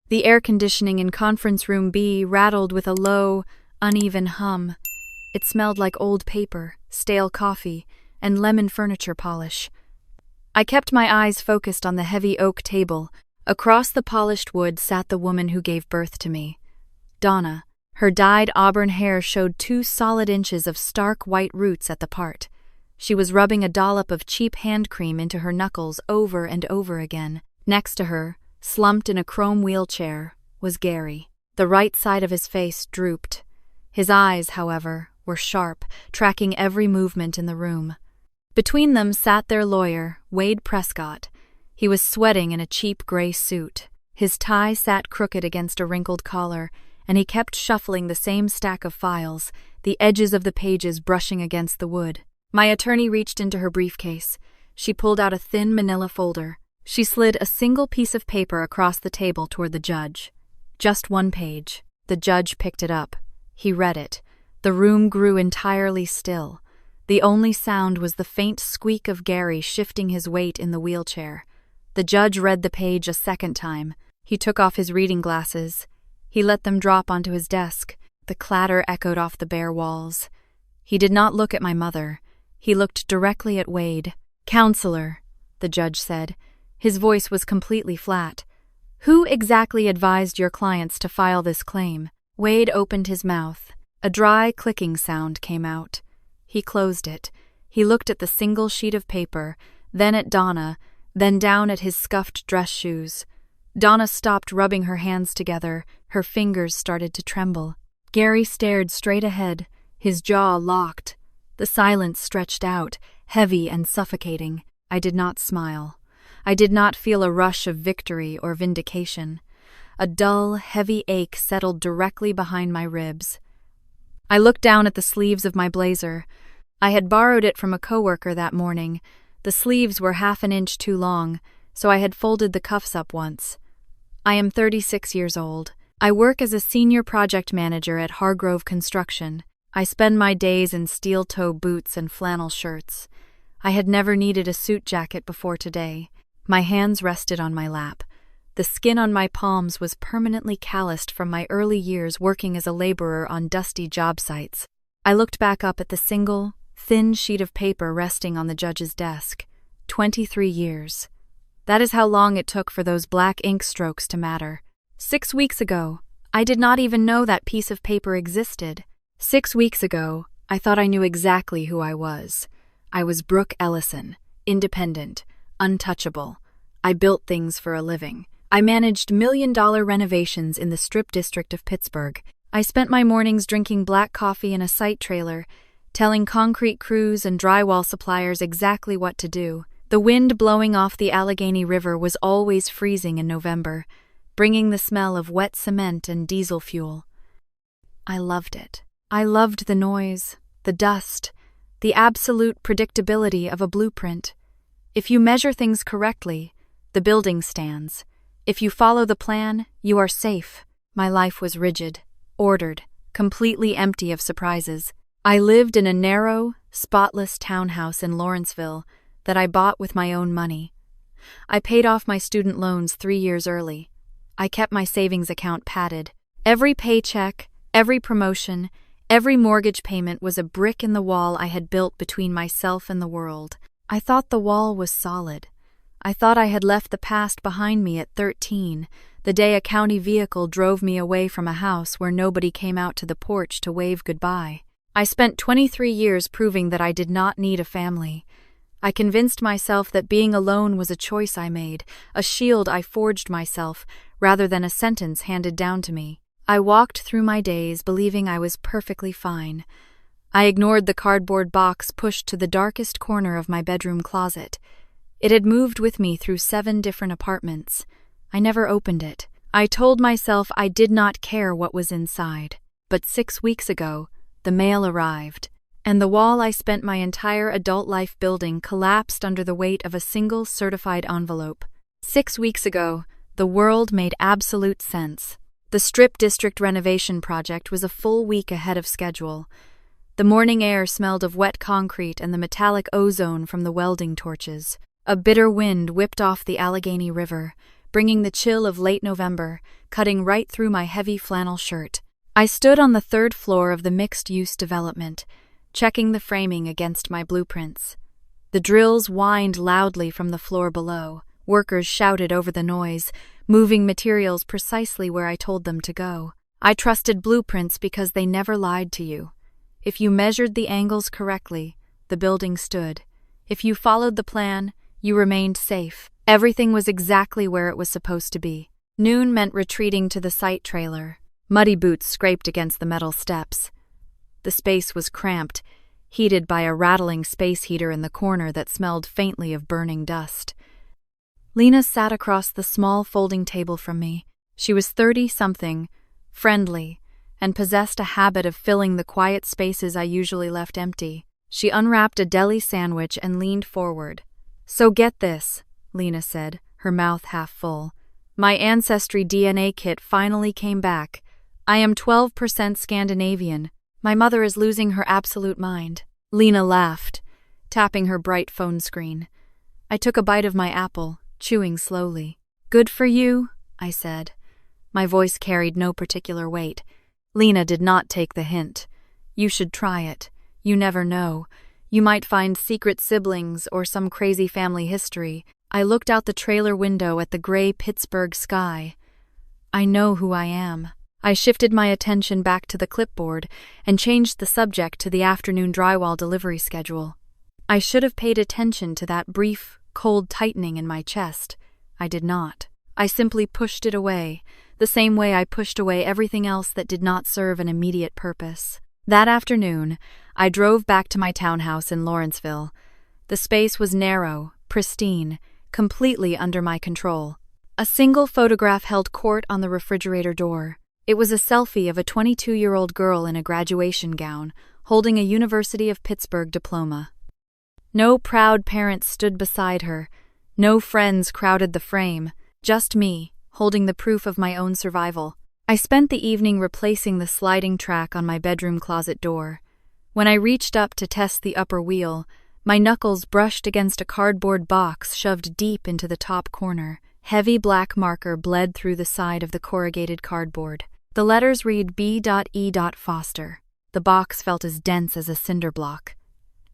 The air conditioning in conference room B rattled with a low, uneven hum. It smelled like old paper, stale coffee, and lemon furniture polish. I kept my eyes focused on the heavy oak table. Across the polished wood sat the woman who gave birth to me. Donna. Her dyed auburn hair showed 2 solid inches of stark white roots at the part. She was rubbing a dollop of cheap hand cream into her knuckles over and over again. Next to her, slumped in a chrome wheelchair, was Gary. The right side of his face drooped. His eyes, however, were sharp, tracking every movement in the room. Between them sat their lawyer, Wade Prescott. He was sweating in a cheap gray suit. His tie sat crooked against a wrinkled collar, and he kept shuffling the same stack of files, the edges of the pages brushing against the wood. My attorney reached into her briefcase. She pulled out a thin manila folder. She slid a single piece of paper across the table toward the judge. Just 1 page. The judge picked it up. He read it. The room grew entirely still. The only sound was the faint squeak of Gary shifting his weight in the wheelchair. The judge read the page a second time. He took off his reading glasses. He let them drop onto his desk. The clatter echoed off the bare walls. He did not look at my mother. He looked directly at Wade. "Counselor," the judge said. His voice was completely flat. "Who exactly advised your clients to file this claim?" Wade opened his mouth. A dry clicking sound came out. He closed it. He looked at the single sheet of paper, then at Donna, then down at his scuffed dress shoes. Donna stopped rubbing her hands together. Her fingers started to tremble. Gary stared straight ahead, his jaw locked. The silence stretched out, heavy and suffocating. I did not smile. I did not feel a rush of victory or vindication. A dull, heavy ache settled directly behind my ribs. I looked down at the sleeves of my blazer. I had borrowed it from a coworker that morning. The sleeves were 1/2 inch too long, so I had folded the cuffs up once. I am 36 years old. I work as a senior project manager at Hargrove Construction. I spend my days in steel-toe boots and flannel shirts. I had never needed a suit jacket before today. My hands rested on my lap. The skin on my palms was permanently calloused from my early years working as a laborer on dusty job sites. I looked back up at the single, thin sheet of paper resting on the judge's desk. 23 years. That is how long it took for those black ink strokes to matter. 6 weeks ago, I did not even know that piece of paper existed. 6 weeks ago, I thought I knew exactly who I was. I was Brooke Ellison, independent, untouchable. I built things for a living. I managed million-dollar renovations in the Strip District of Pittsburgh. I spent my mornings drinking black coffee in a site trailer, telling concrete crews and drywall suppliers exactly what to do. The wind blowing off the Allegheny River was always freezing in November, bringing the smell of wet cement and diesel fuel. I loved it. I loved the noise, the dust, the absolute predictability of a blueprint. If you measure things correctly, the building stands. If you follow the plan, you are safe. My life was rigid, ordered, completely empty of surprises. I lived in a narrow, spotless townhouse in Lawrenceville that I bought with my own money. I paid off my student loans 3 years early. I kept my savings account padded. Every paycheck, every promotion, every mortgage payment was a brick in the wall I had built between myself and the world. I thought the wall was solid. I thought I had left the past behind me at 13, the day a county vehicle drove me away from a house where nobody came out to the porch to wave goodbye. I spent 23 years proving that I did not need a family. I convinced myself that being alone was a choice I made, a shield I forged myself, rather than a sentence handed down to me. I walked through my days believing I was perfectly fine. I ignored the cardboard box pushed to the darkest corner of my bedroom closet. It had moved with me through 7 different apartments. I never opened it. I told myself I did not care what was inside. But 6 weeks ago, the mail arrived, and the wall I spent my entire adult life building collapsed under the weight of a single certified envelope. 6 weeks ago, the world made absolute sense. The Strip District renovation project was a full week ahead of schedule. The morning air smelled of wet concrete and the metallic ozone from the welding torches. A bitter wind whipped off the Allegheny River, bringing the chill of late November, cutting right through my heavy flannel shirt. I stood on the third floor of the mixed-use development, checking the framing against my blueprints. The drills whined loudly from the floor below. Workers shouted over the noise, moving materials precisely where I told them to go. I trusted blueprints because they never lied to you. If you measured the angles correctly, the building stood. If you followed the plan, you remained safe. Everything was exactly where it was supposed to be. Noon meant retreating to the site trailer. Muddy boots scraped against the metal steps. The space was cramped, heated by a rattling space heater in the corner that smelled faintly of burning dust. Lena sat across the small folding table from me. She was 30-something, friendly, and possessed a habit of filling the quiet spaces I usually left empty. She unwrapped a deli sandwich and leaned forward. "So get this," Lena said, her mouth half full. "My Ancestry DNA kit finally came back. I am 12% Scandinavian. My mother is losing her absolute mind." Lena laughed, tapping her bright phone screen. I took a bite of my apple, chewing slowly. "Good for you," I said. My voice carried no particular weight. Lena did not take the hint. "You should try it. You never know. You might find secret siblings or some crazy family history." I looked out the trailer window at the gray Pittsburgh sky. "I know who I am." I shifted my attention back to the clipboard and changed the subject to the afternoon drywall delivery schedule. I should have paid attention to that brief, cold tightening in my chest. I did not. I simply pushed it away, the same way I pushed away everything else that did not serve an immediate purpose. That afternoon, I drove back to my townhouse in Lawrenceville. The space was narrow, pristine, completely under my control. A single photograph held court on the refrigerator door. It was a selfie of a 22-year-old girl in a graduation gown, holding a University of Pittsburgh diploma. No proud parents stood beside her. No friends crowded the frame. Just me, holding the proof of my own survival. I spent the evening replacing the sliding track on my bedroom closet door. When I reached up to test the upper wheel, my knuckles brushed against a cardboard box shoved deep into the top corner. Heavy black marker bled through the side of the corrugated cardboard. The letters read B.E. Foster. The box felt as dense as a cinder block.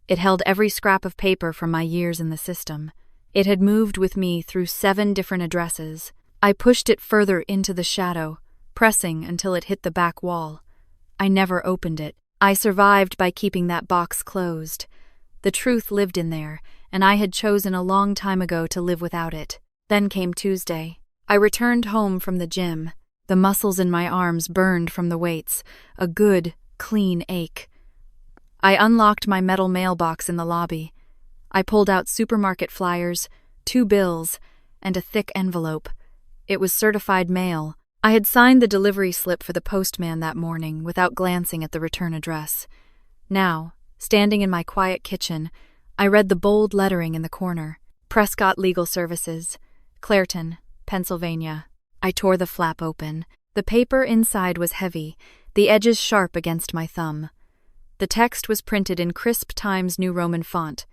It held every scrap of paper from my years in the system. It had moved with me through 7 different addresses. I pushed it further into the shadow, pressing until it hit the back wall. I never opened it. I survived by keeping that box closed. The truth lived in there, and I had chosen a long time ago to live without it. Then came Tuesday. I returned home from the gym. The muscles in my arms burned from the weights, a good, clean ache. I unlocked my metal mailbox in the lobby. I pulled out supermarket flyers, 2 bills, and a thick envelope. It was certified mail. I had signed the delivery slip for the postman that morning without glancing at the return address. Now, standing in my quiet kitchen, I read the bold lettering in the corner. Prescott Legal Services, Clairton, Pennsylvania. I tore the flap open. The paper inside was heavy, the edges sharp against my thumb. The text was printed in crisp Times New Roman font.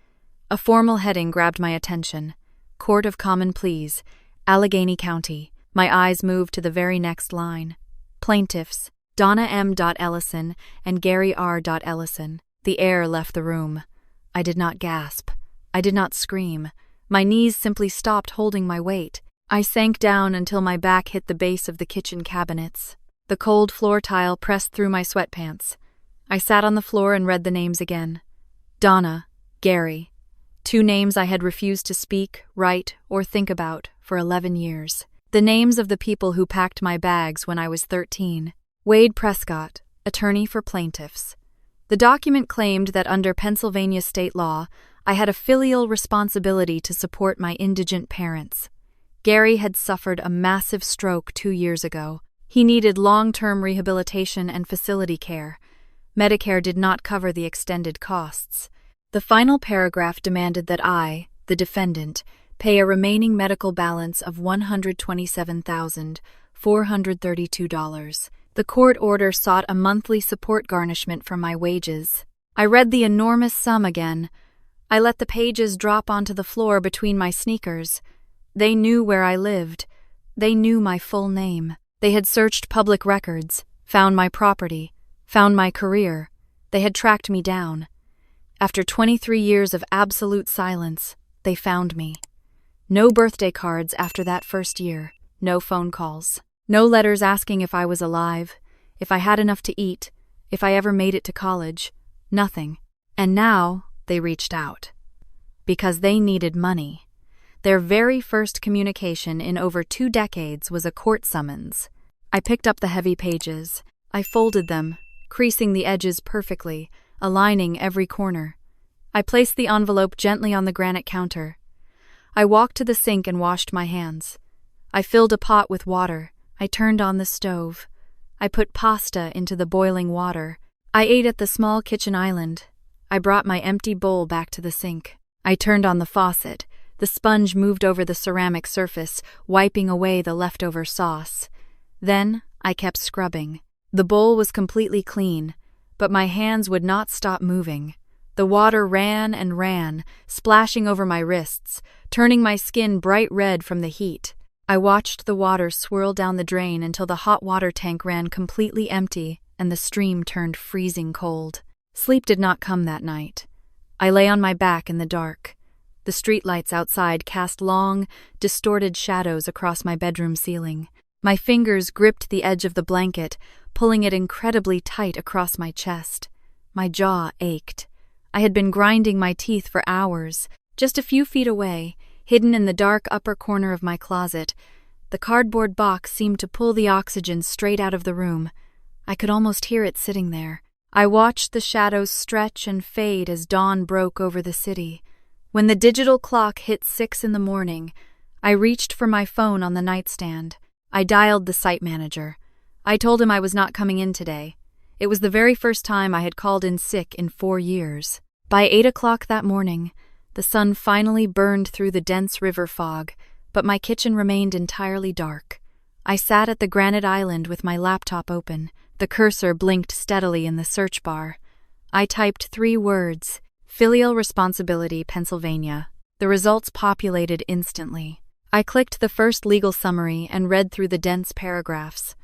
A formal heading grabbed my attention. Court of Common Pleas, Allegheny County. My eyes moved to the very next line. Plaintiffs, Donna M. Ellison and Gary R. Ellison. The air left the room. I did not gasp. I did not scream. My knees simply stopped holding my weight. I sank down until my back hit the base of the kitchen cabinets. The cold floor tile pressed through my sweatpants. I sat on the floor and read the names again. Donna, Gary. 2 names I had refused to speak, write, or think about for 11 years. The names of the people who packed my bags when I was 13. Wade Prescott, attorney for plaintiffs. The document claimed that under Pennsylvania state law, I had a filial responsibility to support my indigent parents. Gary had suffered a massive stroke 2 years ago. He needed long-term rehabilitation and facility care. Medicare did not cover the extended costs. The final paragraph demanded that I, the defendant, pay a remaining medical balance of $127,432. The court order sought a monthly support garnishment from my wages. I read the enormous sum again. I let the pages drop onto the floor between my sneakers. They knew where I lived. They knew my full name. They had searched public records, found my property, found my career. They had tracked me down. After 23 years of absolute silence, they found me. No birthday cards after that first year, no phone calls, no letters asking if I was alive, if I had enough to eat, if I ever made it to college. Nothing. And now they reached out. Because they needed money. Their very first communication in over 2 decades was a court summons. I picked up the heavy pages. I folded them, creasing the edges perfectly, aligning every corner. I placed the envelope gently on the granite counter. I walked to the sink and washed my hands. I filled a pot with water. I turned on the stove. I put pasta into the boiling water. I ate at the small kitchen island. I brought my empty bowl back to the sink. I turned on the faucet. The sponge moved over the ceramic surface, wiping away the leftover sauce. Then I kept scrubbing. The bowl was completely clean, but my hands would not stop moving. The water ran and ran, splashing over my wrists, turning my skin bright red from the heat. I watched the water swirl down the drain until the hot water tank ran completely empty and the stream turned freezing cold. Sleep did not come that night. I lay on my back in the dark. The streetlights outside cast long, distorted shadows across my bedroom ceiling. My fingers gripped the edge of the blanket, pulling it incredibly tight across my chest. My jaw ached. I had been grinding my teeth for hours. Just a few feet away, hidden in the dark upper corner of my closet, the cardboard box seemed to pull the oxygen straight out of the room. I could almost hear it sitting there. I watched the shadows stretch and fade as dawn broke over the city. When the digital clock hit 6 in the morning, I reached for my phone on the nightstand. I dialed the site manager. I told him I was not coming in today. It was the very first time I had called in sick in 4 years. By 8 o'clock that morning, the sun finally burned through the dense river fog, but my kitchen remained entirely dark. I sat at the granite island with my laptop open. The cursor blinked steadily in the search bar. I typed 3 words, Filial Responsibility, Pennsylvania. The results populated instantly. I clicked the first legal summary and read through the dense paragraphs.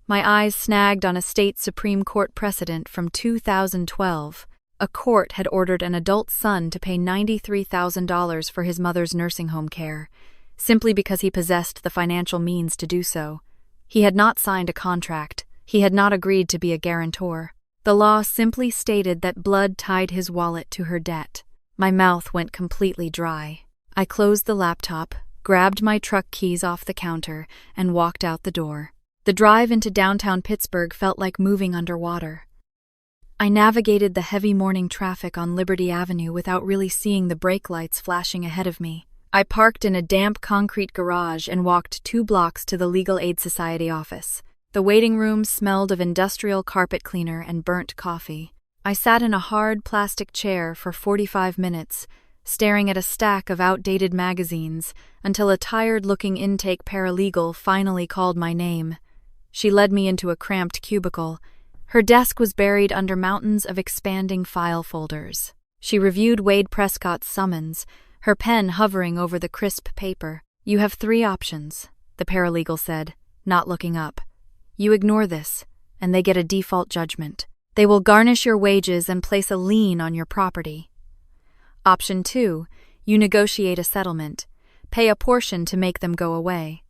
My eyes snagged on a state Supreme Court precedent from 2012. A court had ordered an adult son to pay $93,000 for his mother's nursing home care, simply because he possessed the financial means to do so. He had not signed a contract. He had not agreed to be a guarantor. The law simply stated that blood tied his wallet to her debt. My mouth went completely dry. I closed the laptop, grabbed my truck keys off the counter, and walked out the door. The drive into downtown Pittsburgh felt like moving underwater. I navigated the heavy morning traffic on Liberty Avenue without really seeing the brake lights flashing ahead of me. I parked in a damp concrete garage and walked 2 blocks to the Legal Aid Society office. The waiting room smelled of industrial carpet cleaner and burnt coffee. I sat in a hard plastic chair for 45 minutes, staring at a stack of outdated magazines, until a tired-looking intake paralegal finally called my name. She led me into a cramped cubicle. Her desk was buried under mountains of expanding file folders. She reviewed Wade Prescott's summons, her pen hovering over the crisp paper. "You have 3 options," the paralegal said, not looking up. "You ignore this, and they get a default judgment. They will garnish your wages and place a lien on your property. Option 2, you negotiate a settlement, pay a portion to make them go away.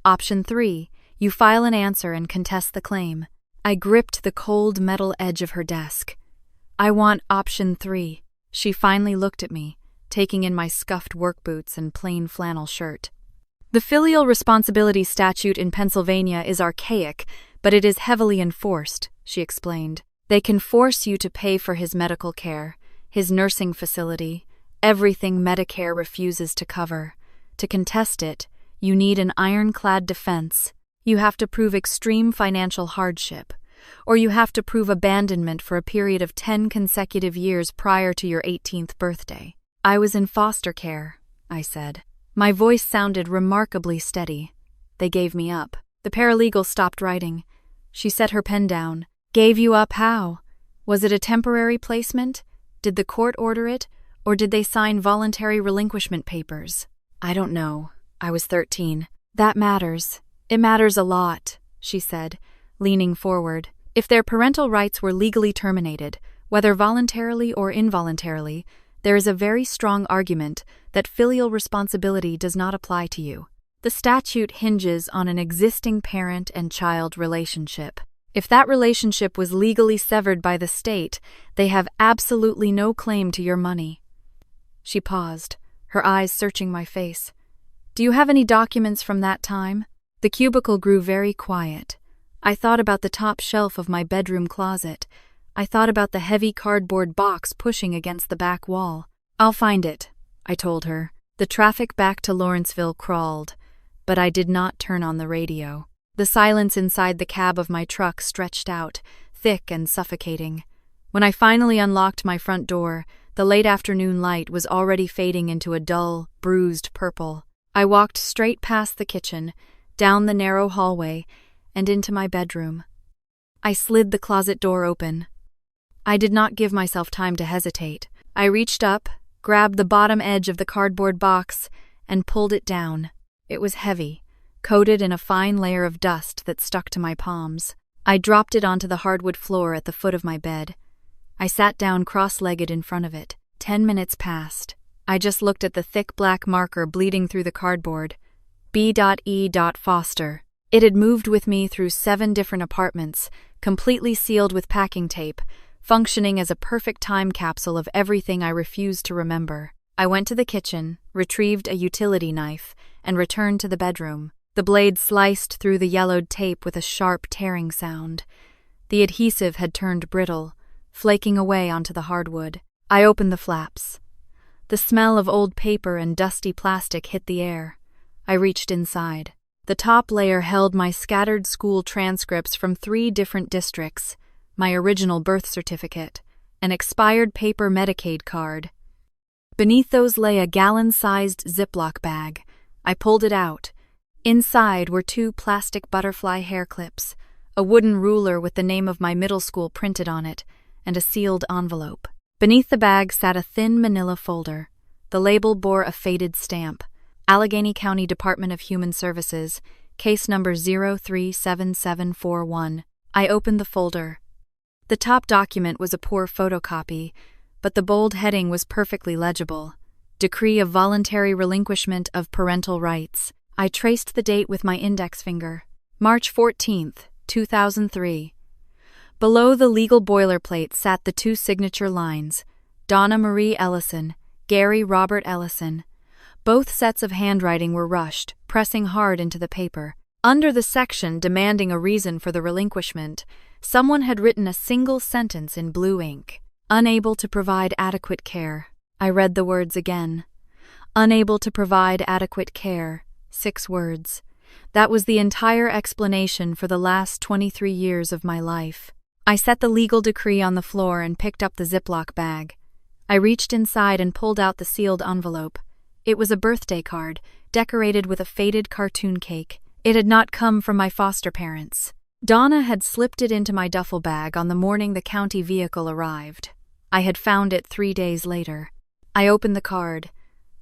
Option 3, you file an answer and contest the claim." I gripped the cold metal edge of her desk. "I want option 3. She finally looked at me, taking in my scuffed work boots and plain flannel shirt. "The filial responsibility statute in Pennsylvania is archaic, but it is heavily enforced," she explained. "They can force you to pay for his medical care, his nursing facility, everything Medicare refuses to cover. To contest it, you need an ironclad defense. You have to prove extreme financial hardship, or you have to prove abandonment for a period of 10 consecutive years prior to your 18th birthday. "I was in foster care," I said. My voice sounded remarkably steady. They gave me up. The paralegal stopped writing. She set her pen down. "Gave you up how? Was it a temporary placement? Did the court order it, or did they sign voluntary relinquishment papers?" "I don't know. I was 13. That matters. It matters a lot, she said, leaning forward. If their parental rights were legally terminated, whether voluntarily or involuntarily, there is a very strong argument that filial responsibility does not apply to you. The statute hinges on an existing parent and child relationship. If that relationship was legally severed by the state, they have absolutely no claim to your money. She paused, her eyes searching my face. Do you have any documents from that time? The cubicle grew very quiet. I thought about the top shelf of my bedroom closet. I thought about the heavy cardboard box pushing against the back wall. I'll find it, I told her. The traffic back to Lawrenceville crawled, but I did not turn on the radio. The silence inside the cab of my truck stretched out, thick and suffocating. When I finally unlocked my front door, the late afternoon light was already fading into a dull, bruised purple. I walked straight past the kitchen, down the narrow hallway, and into my bedroom. I slid the closet door open. I did not give myself time to hesitate. I reached up, grabbed the bottom edge of the cardboard box, and pulled it down. It was heavy, coated in a fine layer of dust that stuck to my palms. I dropped it onto the hardwood floor at the foot of my bed. I sat down cross-legged in front of it. 10 minutes passed. I just looked at the thick black marker bleeding through the cardboard. B.E. Foster. It had moved with me through 7 different apartments, completely sealed with packing tape, functioning as a perfect time capsule of everything I refused to remember. I went to the kitchen, retrieved a utility knife, and returned to the bedroom. The blade sliced through the yellowed tape with a sharp tearing sound. The adhesive had turned brittle, flaking away onto the hardwood. I opened the flaps. The smell of old paper and dusty plastic hit the air. I reached inside. The top layer held my scattered school transcripts from 3 different districts, my original birth certificate, an expired paper Medicaid card. Beneath those lay a gallon-sized Ziploc bag. I pulled it out. Inside were 2 plastic butterfly hair clips, a wooden ruler with the name of my middle school printed on it, and a sealed envelope. Beneath the bag sat a thin manila folder. The label bore a faded stamp. Allegheny County Department of Human Services, case number 037741. I opened the folder. The top document was a poor photocopy, but the bold heading was perfectly legible. Decree of voluntary relinquishment of parental rights. I traced the date with my index finger. March 14th, 2003. Below the legal boilerplate sat the 2 signature lines, Donna Marie Ellison, Gary Robert Ellison. Both sets of handwriting were rushed, pressing hard into the paper. Under the section demanding a reason for the relinquishment, someone had written a single sentence in blue ink. Unable to provide adequate care. I read the words again. Unable to provide adequate care. 6 words. That was the entire explanation for the last 23 years of my life. I set the legal decree on the floor and picked up the Ziploc bag. I reached inside and pulled out the sealed envelope. It was a birthday card, decorated with a faded cartoon cake. It had not come from my foster parents. Donna had slipped it into my duffel bag on the morning the county vehicle arrived. I had found it 3 days later. I opened the card.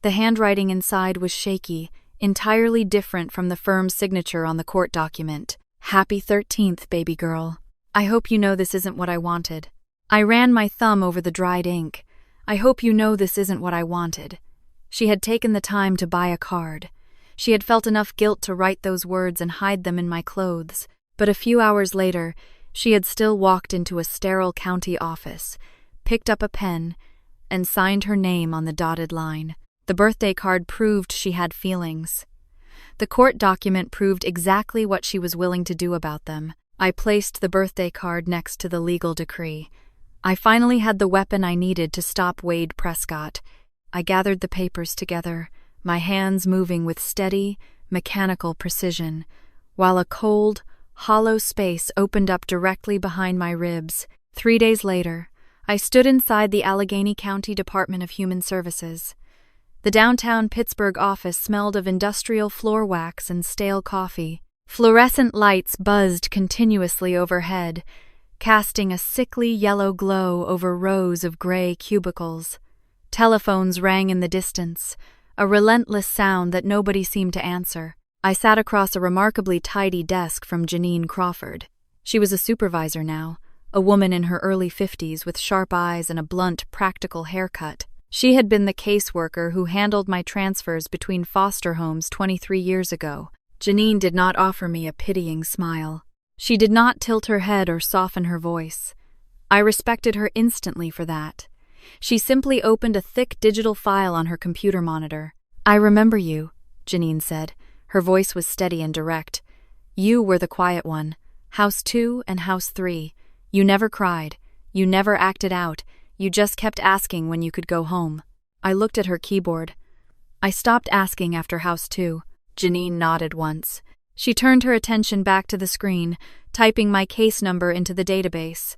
The handwriting inside was shaky, entirely different from the firm's signature on the court document. Happy 13th, baby girl. I hope you know this isn't what I wanted. I ran my thumb over the dried ink. I hope you know this isn't what I wanted. She had taken the time to buy a card. She had felt enough guilt to write those words and hide them in my clothes. But a few hours later, she had still walked into a sterile county office, picked up a pen, and signed her name on the dotted line. The birthday card proved she had feelings. The court document proved exactly what she was willing to do about them. I placed the birthday card next to the legal decree. I finally had the weapon I needed to stop Wade Prescott. I gathered the papers together, my hands moving with steady, mechanical precision, while a cold, hollow space opened up directly behind my ribs. 3 days later, I stood inside the Allegheny County Department of Human Services. The downtown Pittsburgh office smelled of industrial floor wax and stale coffee. Fluorescent lights buzzed continuously overhead, casting a sickly yellow glow over rows of gray cubicles. Telephones rang in the distance, a relentless sound that nobody seemed to answer. I sat across a remarkably tidy desk from Janine Crawford. She was a supervisor now, a woman in her early 50s with sharp eyes and a blunt, practical haircut. She had been the caseworker who handled my transfers between foster homes 23 years ago. Janine did not offer me a pitying smile. She did not tilt her head or soften her voice. I respected her instantly for that. She simply opened a thick digital file on her computer monitor. "I remember you," Janine said. Her voice was steady and direct. "You were the quiet one. House 2 and House 3. You never cried. You never acted out. You just kept asking when you could go home." I looked at her keyboard. "I stopped asking after House 2. Janine nodded once. She turned her attention back to the screen, typing my case number into the database.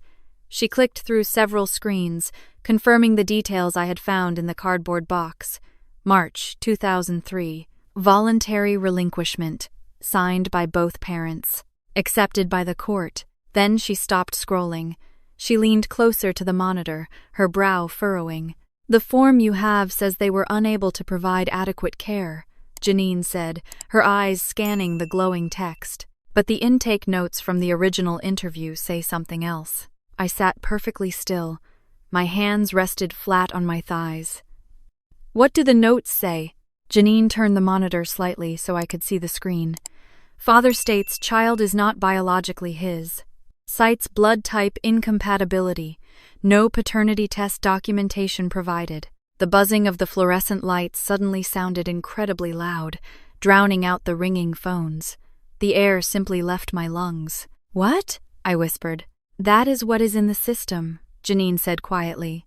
She clicked through several screens, confirming the details I had found in the cardboard box. March 2003. Voluntary relinquishment. Signed by both parents. Accepted by the court. Then she stopped scrolling. She leaned closer to the monitor, her brow furrowing. "The form you have says they were unable to provide adequate care," Janine said, her eyes scanning the glowing text. "But the intake notes from the original interview say something else." I sat perfectly still. My hands rested flat on my thighs. "What do the notes say?" Janine turned the monitor slightly so I could see the screen. "Father states child is not biologically his. Cites blood type incompatibility. No paternity test documentation provided." The buzzing of the fluorescent lights suddenly sounded incredibly loud, drowning out the ringing phones. The air simply left my lungs. "What?" I whispered. "That is what is in the system," Janine said quietly.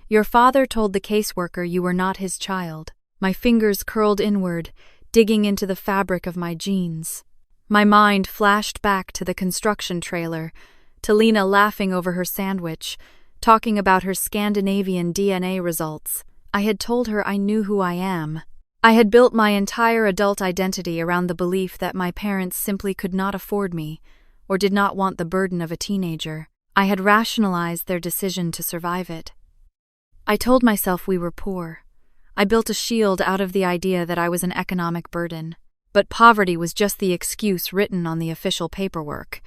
"Your father told the caseworker you were not his child." My fingers curled inward, digging into the fabric of my jeans. My mind flashed back to the construction trailer, to Lena laughing over her sandwich, talking about her Scandinavian DNA results. I had told her I knew who I am. I had built my entire adult identity around the belief that my parents simply could not afford me, or did not want the burden of a teenager. I had rationalized their decision to survive it. I told myself we were poor. I built a shield out of the idea that I was an economic burden. But poverty was just the excuse written on the official paperwork.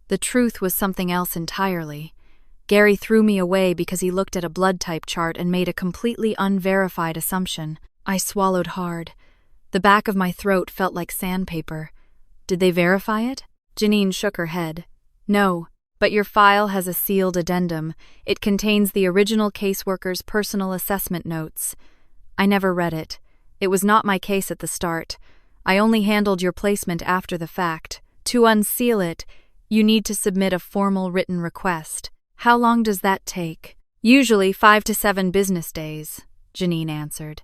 The truth was something else entirely. Gary threw me away because he looked at a blood type chart and made a completely unverified assumption. I swallowed hard. The back of my throat felt like sandpaper. "Did they verify it?" Janine shook her head. "No, but your file has a sealed addendum. It contains the original caseworker's personal assessment notes." I never read it. It was not my case at the start. I only handled your placement after the fact. To unseal it, you need to submit a formal written request. How long does that take? "Usually 5 to 7 business days," Janine answered.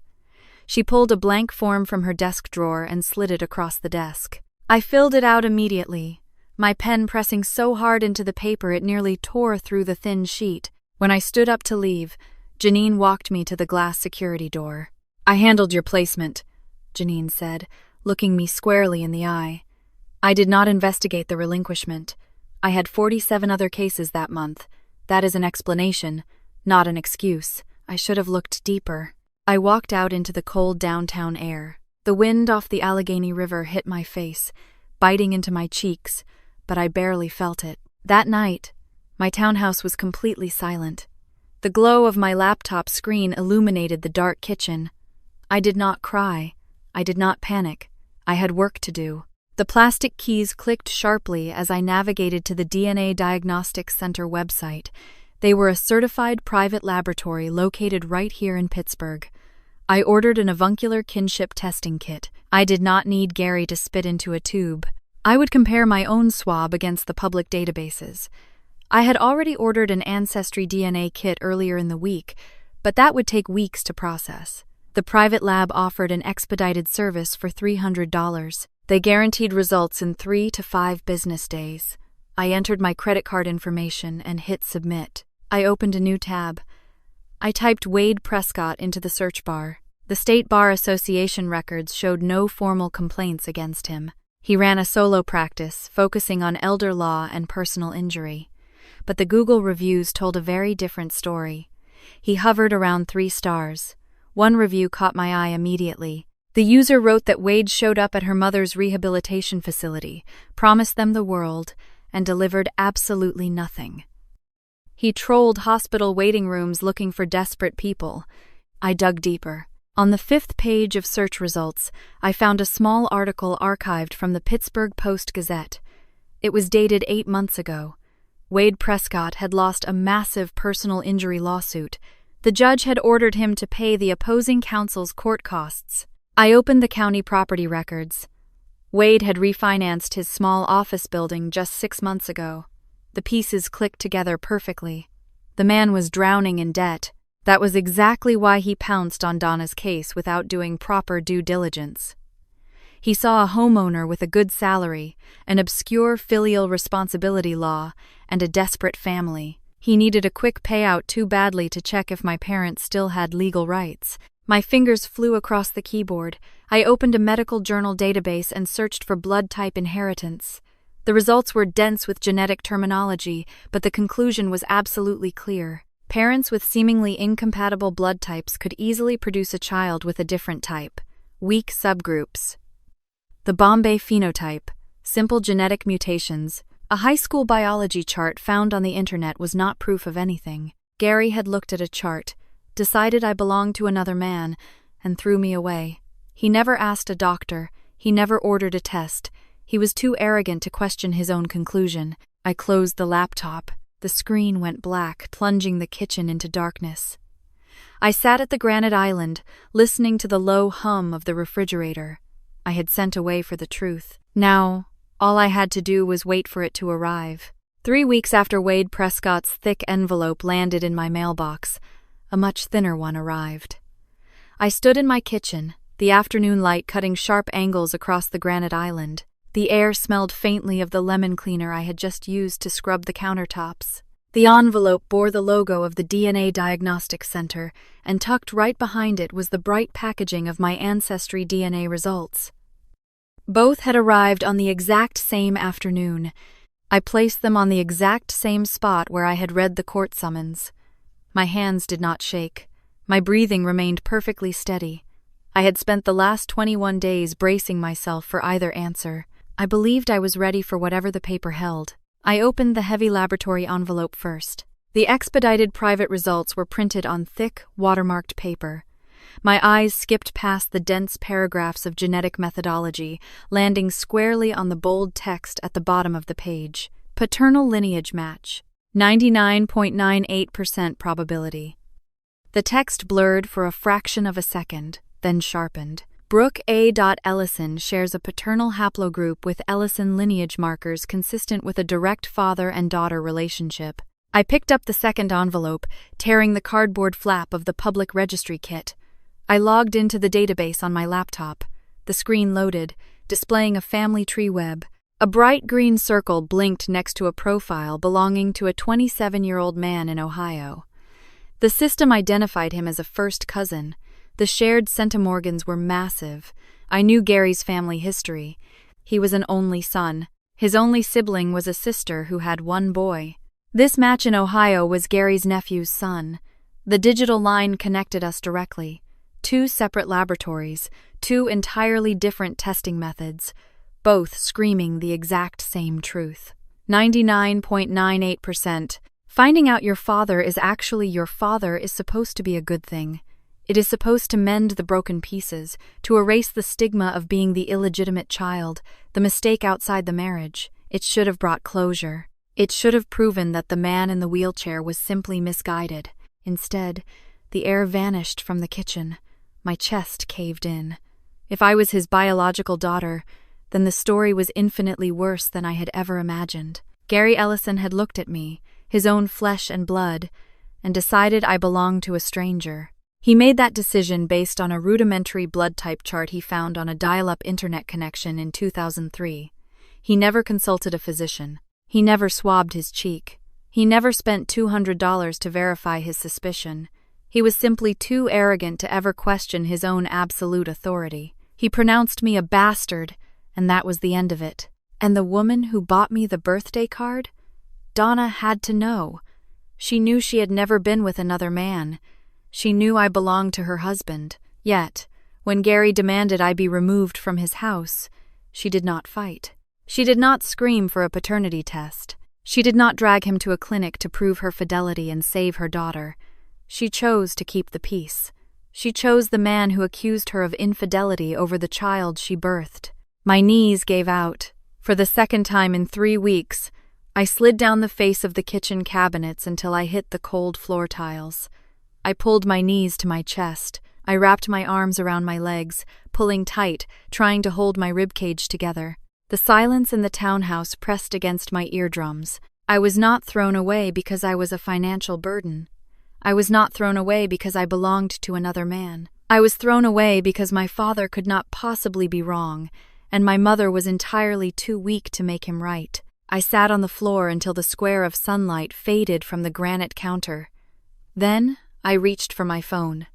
She pulled a blank form from her desk drawer and slid it across the desk. I filled it out immediately, my pen pressing so hard into the paper it nearly tore through the thin sheet. When I stood up to leave, Janine walked me to the glass security door. "I handled your placement," Janine said, looking me squarely in the eye. "I did not investigate the relinquishment. I had 47 other cases that month. That is an explanation, not an excuse. I should have looked deeper." I walked out into the cold downtown air. The wind off the Allegheny River hit my face, biting into my cheeks, but I barely felt it. That night, my townhouse was completely silent. The glow of my laptop screen illuminated the dark kitchen. I did not cry. I did not panic. I had work to do. The plastic keys clicked sharply as I navigated to the DNA Diagnostics Center website. They were a certified private laboratory located right here in Pittsburgh. I ordered an avuncular kinship testing kit. I did not need Gary to spit into a tube. I would compare my own swab against the public databases. I had already ordered an Ancestry DNA kit earlier in the week, but that would take weeks to process. The private lab offered an expedited service for $300. They guaranteed results in 3 to 5 business days. I entered my credit card information and hit submit. I opened a new tab. I typed Wade Prescott into the search bar. The State Bar Association records showed no formal complaints against him. He ran a solo practice, focusing on elder law and personal injury. But the Google reviews told a very different story. He hovered around 3 stars. One review caught my eye immediately. The user wrote that Wade showed up at her mother's rehabilitation facility, promised them the world, and delivered absolutely nothing. He trolled hospital waiting rooms looking for desperate people. I dug deeper. On the 5th page of search results, I found a small article archived from the Pittsburgh Post-Gazette. It was dated 8 months ago. Wade Prescott had lost a massive personal injury lawsuit. The judge had ordered him to pay the opposing counsel's court costs. I opened the county property records. Wade had refinanced his small office building just 6 months ago. The pieces clicked together perfectly. The man was drowning in debt. That was exactly why he pounced on Donna's case without doing proper due diligence. He saw a homeowner with a good salary, an obscure filial responsibility law, and a desperate family. He needed a quick payout too badly to check if my parents still had legal rights. My fingers flew across the keyboard. I opened a medical journal database and searched for blood type inheritance. The results were dense with genetic terminology, but the conclusion was absolutely clear. Parents with seemingly incompatible blood types could easily produce a child with a different type. Weak subgroups. The Bombay phenotype, simple genetic mutations. A high school biology chart found on the internet was not proof of anything. Gary had looked at a chart, decided I belonged to another man, and threw me away. He never asked a doctor. He never ordered a test. He was too arrogant to question his own conclusion. I closed the laptop. The screen went black, plunging the kitchen into darkness. I sat at the granite island, listening to the low hum of the refrigerator. I had sent away for the truth. Now, all I had to do was wait for it to arrive. 3 weeks after Wade Prescott's thick envelope landed in my mailbox, a much thinner one arrived. I stood in my kitchen, the afternoon light cutting sharp angles across the granite island. The air smelled faintly of the lemon cleaner I had just used to scrub the countertops. The envelope bore the logo of the DNA Diagnostic Center, and tucked right behind it was the bright packaging of my ancestry DNA results. Both had arrived on the exact same afternoon. I placed them on the exact same spot where I had read the court summons. My hands did not shake. My breathing remained perfectly steady. I had spent the last 21 days bracing myself for either answer. I believed I was ready for whatever the paper held. I opened the heavy laboratory envelope first. The expedited private results were printed on thick, watermarked paper. My eyes skipped past the dense paragraphs of genetic methodology, landing squarely on the bold text at the bottom of the page. Paternal lineage match. 99.98% probability. The text blurred for a fraction of a second, then sharpened. Brooke A. Ellison shares a paternal haplogroup with Ellison lineage markers consistent with a direct father and daughter relationship. I picked up the second envelope, tearing the cardboard flap of the public registry kit. I logged into the database on my laptop. The screen loaded, displaying a family tree web. A bright green circle blinked next to a profile belonging to a 27-year-old man in Ohio. The system identified him as a first cousin. The shared centimorgans were massive. I knew Gary's family history. He was an only son. His only sibling was a sister who had one boy. This match in Ohio was Gary's nephew's son. The digital line connected us directly. 2 separate laboratories, 2 entirely different testing methods, both screaming the exact same truth. 99.98%. Finding out your father is actually your father is supposed to be a good thing. It is supposed to mend the broken pieces, to erase the stigma of being the illegitimate child, the mistake outside the marriage. It should have brought closure. It should have proven that the man in the wheelchair was simply misguided. Instead, the air vanished from the kitchen. My chest caved in. If I was his biological daughter, then the story was infinitely worse than I had ever imagined. Gary Ellison had looked at me, his own flesh and blood, and decided I belonged to a stranger. He made that decision based on a rudimentary blood type chart he found on a dial-up internet connection in 2003. He never consulted a physician. He never swabbed his cheek. He never spent $200 to verify his suspicion. He was simply too arrogant to ever question his own absolute authority. He pronounced me a bastard, and that was the end of it. And the woman who bought me the birthday card? Donna had to know. She knew she had never been with another man. She knew I belonged to her husband. Yet, When Gary demanded I be removed from his house, she did not fight. She did not scream for a paternity test. She did not drag him to a clinic to prove her fidelity and save her daughter. She chose to keep the peace. She chose the man who accused her of infidelity over the child she birthed. My knees gave out. For the second time in 3 weeks, I slid down the face of the kitchen cabinets until I hit the cold floor tiles. I pulled my knees to my chest. I wrapped my arms around my legs, pulling tight, trying to hold my ribcage together. The silence in the townhouse pressed against my eardrums. I was not thrown away because I was a financial burden. I was not thrown away because I belonged to another man. I was thrown away because my father could not possibly be wrong, and my mother was entirely too weak to make him right. I sat on the floor until the square of sunlight faded from the granite counter. Then I reached for my phone.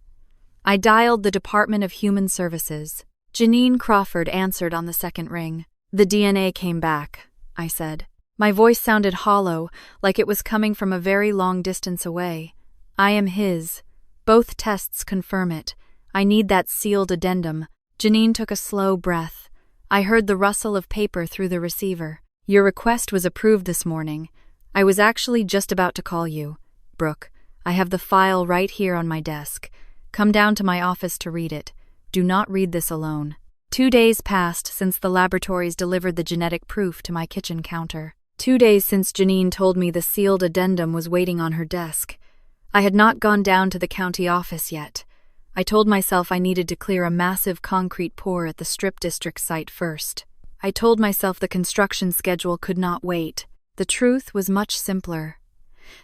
I dialed the Department of Human Services. Janine Crawford answered on the second ring. "The DNA came back," I said. My voice sounded hollow, like it was coming from a very long distance away. "I am his. Both tests confirm it. I need that sealed addendum." Janine took a slow breath. I heard the rustle of paper through the receiver. "Your request was approved this morning. I was actually just about to call you. Brooke, I have the file right here on my desk. Come down to my office to read it. Do not read this alone." 2 days passed since the laboratories delivered the genetic proof to my kitchen counter. 2 days since Janine told me the sealed addendum was waiting on her desk. I had not gone down to the county office yet. I told myself I needed to clear a massive concrete pour at the Strip District site first. I told myself the construction schedule could not wait. The truth was much simpler.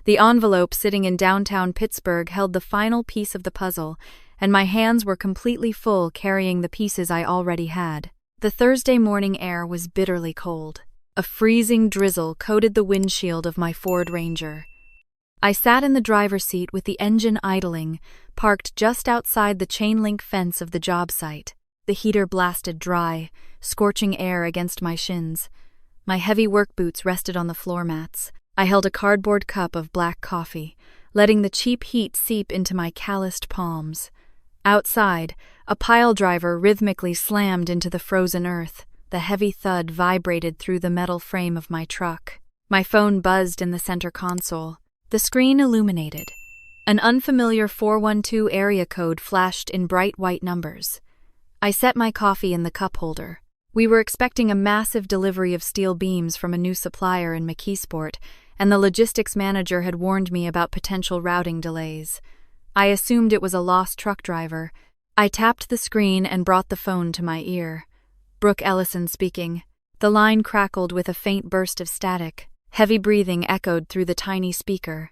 The envelope sitting in downtown Pittsburgh held the final piece of the puzzle, and my hands were completely full carrying the pieces I already had. The Thursday morning air was bitterly cold. A freezing drizzle coated the windshield of my Ford Ranger. I sat in the driver's seat with the engine idling, parked just outside the chain-link fence of the job site. The heater blasted dry, scorching air against my shins. My heavy work boots rested on the floor mats. I held a cardboard cup of black coffee, letting the cheap heat seep into my calloused palms. Outside, a pile driver rhythmically slammed into the frozen earth. The heavy thud vibrated through the metal frame of my truck. My phone buzzed in the center console. The screen illuminated. An unfamiliar 412 area code flashed in bright white numbers. I set my coffee in the cup holder. We were expecting a massive delivery of steel beams from a new supplier in McKeesport, and the logistics manager had warned me about potential routing delays. I assumed it was a lost truck driver. I tapped the screen and brought the phone to my ear. Brooke Ellison speaking. The line crackled with a faint burst of static. Heavy breathing echoed through the tiny speaker.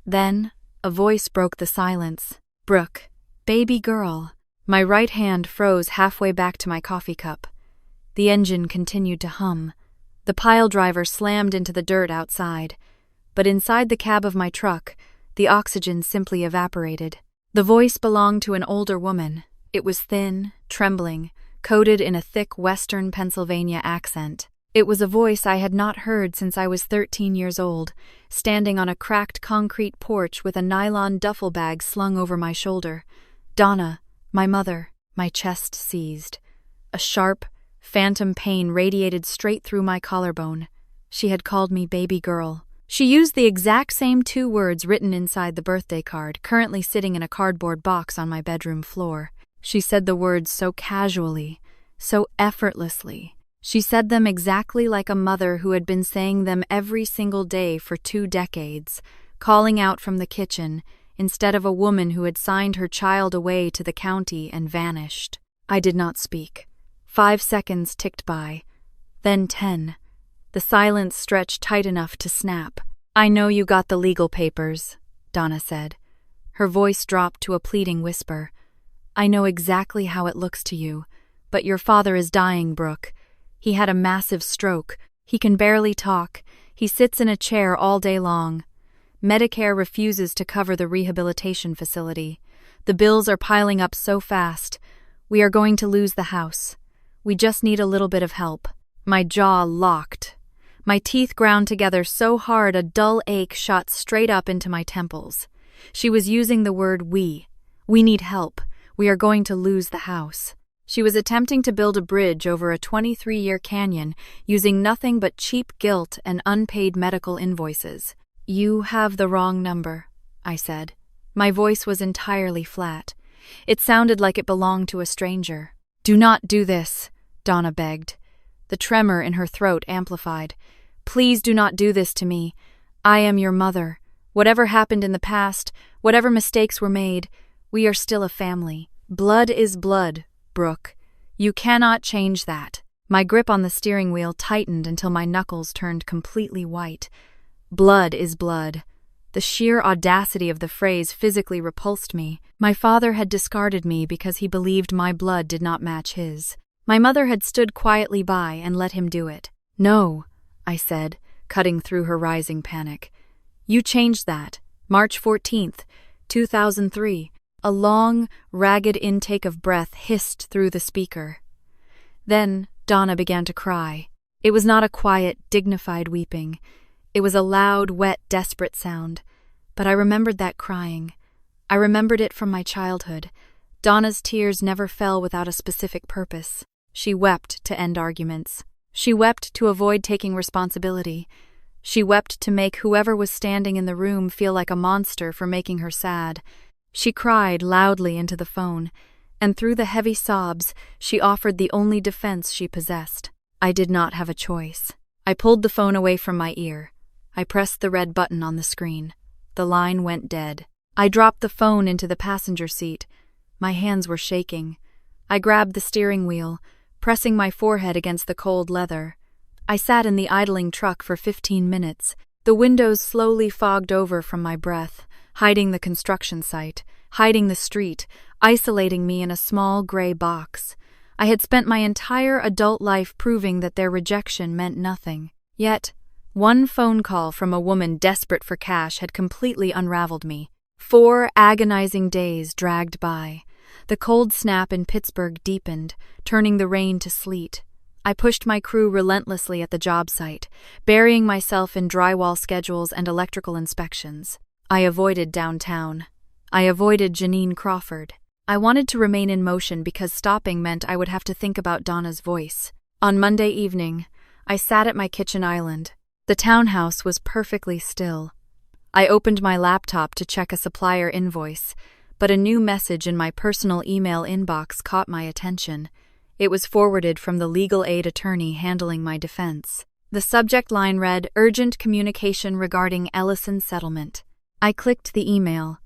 Then, a voice broke the silence. "Brooke, baby girl." My right hand froze halfway back to my coffee cup. The engine continued to hum. The pile driver slammed into the dirt outside. But inside the cab of my truck, the oxygen simply evaporated. The voice belonged to an older woman. It was thin, trembling, coated in a thick Western Pennsylvania accent. It was a voice I had not heard since I was 13 years old, standing on a cracked concrete porch with a nylon duffel bag slung over my shoulder. Donna, my mother. My chest seized. A sharp, phantom pain radiated straight through my collarbone. She had called me baby girl. She used the exact same 2 words written inside the birthday card, currently sitting in a cardboard box on my bedroom floor. She said the words so casually, so effortlessly. She said them exactly like a mother who had been saying them every single day for 2 decades, calling out from the kitchen, instead of a woman who had signed her child away to the county and vanished. I did not speak. 5 seconds ticked by, then 10. The silence stretched tight enough to snap. "I know you got the legal papers," Donna said. Her voice dropped to a pleading whisper. "I know exactly how it looks to you, but your father is dying, Brooke. He had a massive stroke. He can barely talk. He sits in a chair all day long. Medicare refuses to cover the rehabilitation facility. The bills are piling up so fast. We are going to lose the house. We just need a little bit of help." My jaw locked. My teeth ground together so hard a dull ache shot straight up into my temples. She was using the word we. "We need help. We are going to lose the house. She was attempting to build a bridge over a 23-year canyon using nothing but cheap guilt and unpaid medical invoices. You have the wrong number, I said. My voice was entirely flat. It sounded like it belonged to a stranger. Do not do this, Donna begged. The tremor in her throat amplified. Please do not do this to me. I am your mother. Whatever happened in the past, whatever mistakes were made, we are still a family. Blood is blood, Brooke. You cannot change that. My grip on the steering wheel tightened until my knuckles turned completely white. Blood is blood. The sheer audacity of the phrase physically repulsed me. My father had discarded me because he believed my blood did not match his. My mother had stood quietly by and let him do it. No, I said, cutting through her rising panic. You changed that. March 14th, 2003. A long, ragged intake of breath hissed through the speaker. Then Donna began to cry. It was not a quiet, dignified weeping. It was a loud, wet, desperate sound. But I remembered that crying. I remembered it from my childhood. Donna's tears never fell without a specific purpose. She wept to end arguments. She wept to avoid taking responsibility. She wept to make whoever was standing in the room feel like a monster for making her sad. She cried loudly into the phone, and through the heavy sobs, she offered the only defense she possessed. I did not have a choice. I pulled the phone away from my ear. I pressed the red button on the screen. The line went dead. I dropped the phone into the passenger seat. My hands were shaking. I grabbed the steering wheel, pressing my forehead against the cold leather. I sat in the idling truck for 15 minutes. The windows slowly fogged over from my breath, hiding the construction site, hiding the street, isolating me in a small gray box. I had spent my entire adult life proving that their rejection meant nothing. Yet, one phone call from a woman desperate for cash had completely unraveled me. 4 agonizing days dragged by. The cold snap in Pittsburgh deepened, turning the rain to sleet. I pushed my crew relentlessly at the job site, burying myself in drywall schedules and electrical inspections. I avoided downtown. I avoided Janine Crawford. I wanted to remain in motion because stopping meant I would have to think about Donna's voice. On Monday evening, I sat at my kitchen island. The townhouse was perfectly still. I opened my laptop to check a supplier invoice, but a new message in my personal email inbox caught my attention. It was forwarded from the legal aid attorney handling my defense. The subject line read, "Urgent communication regarding Ellison settlement." I clicked the email.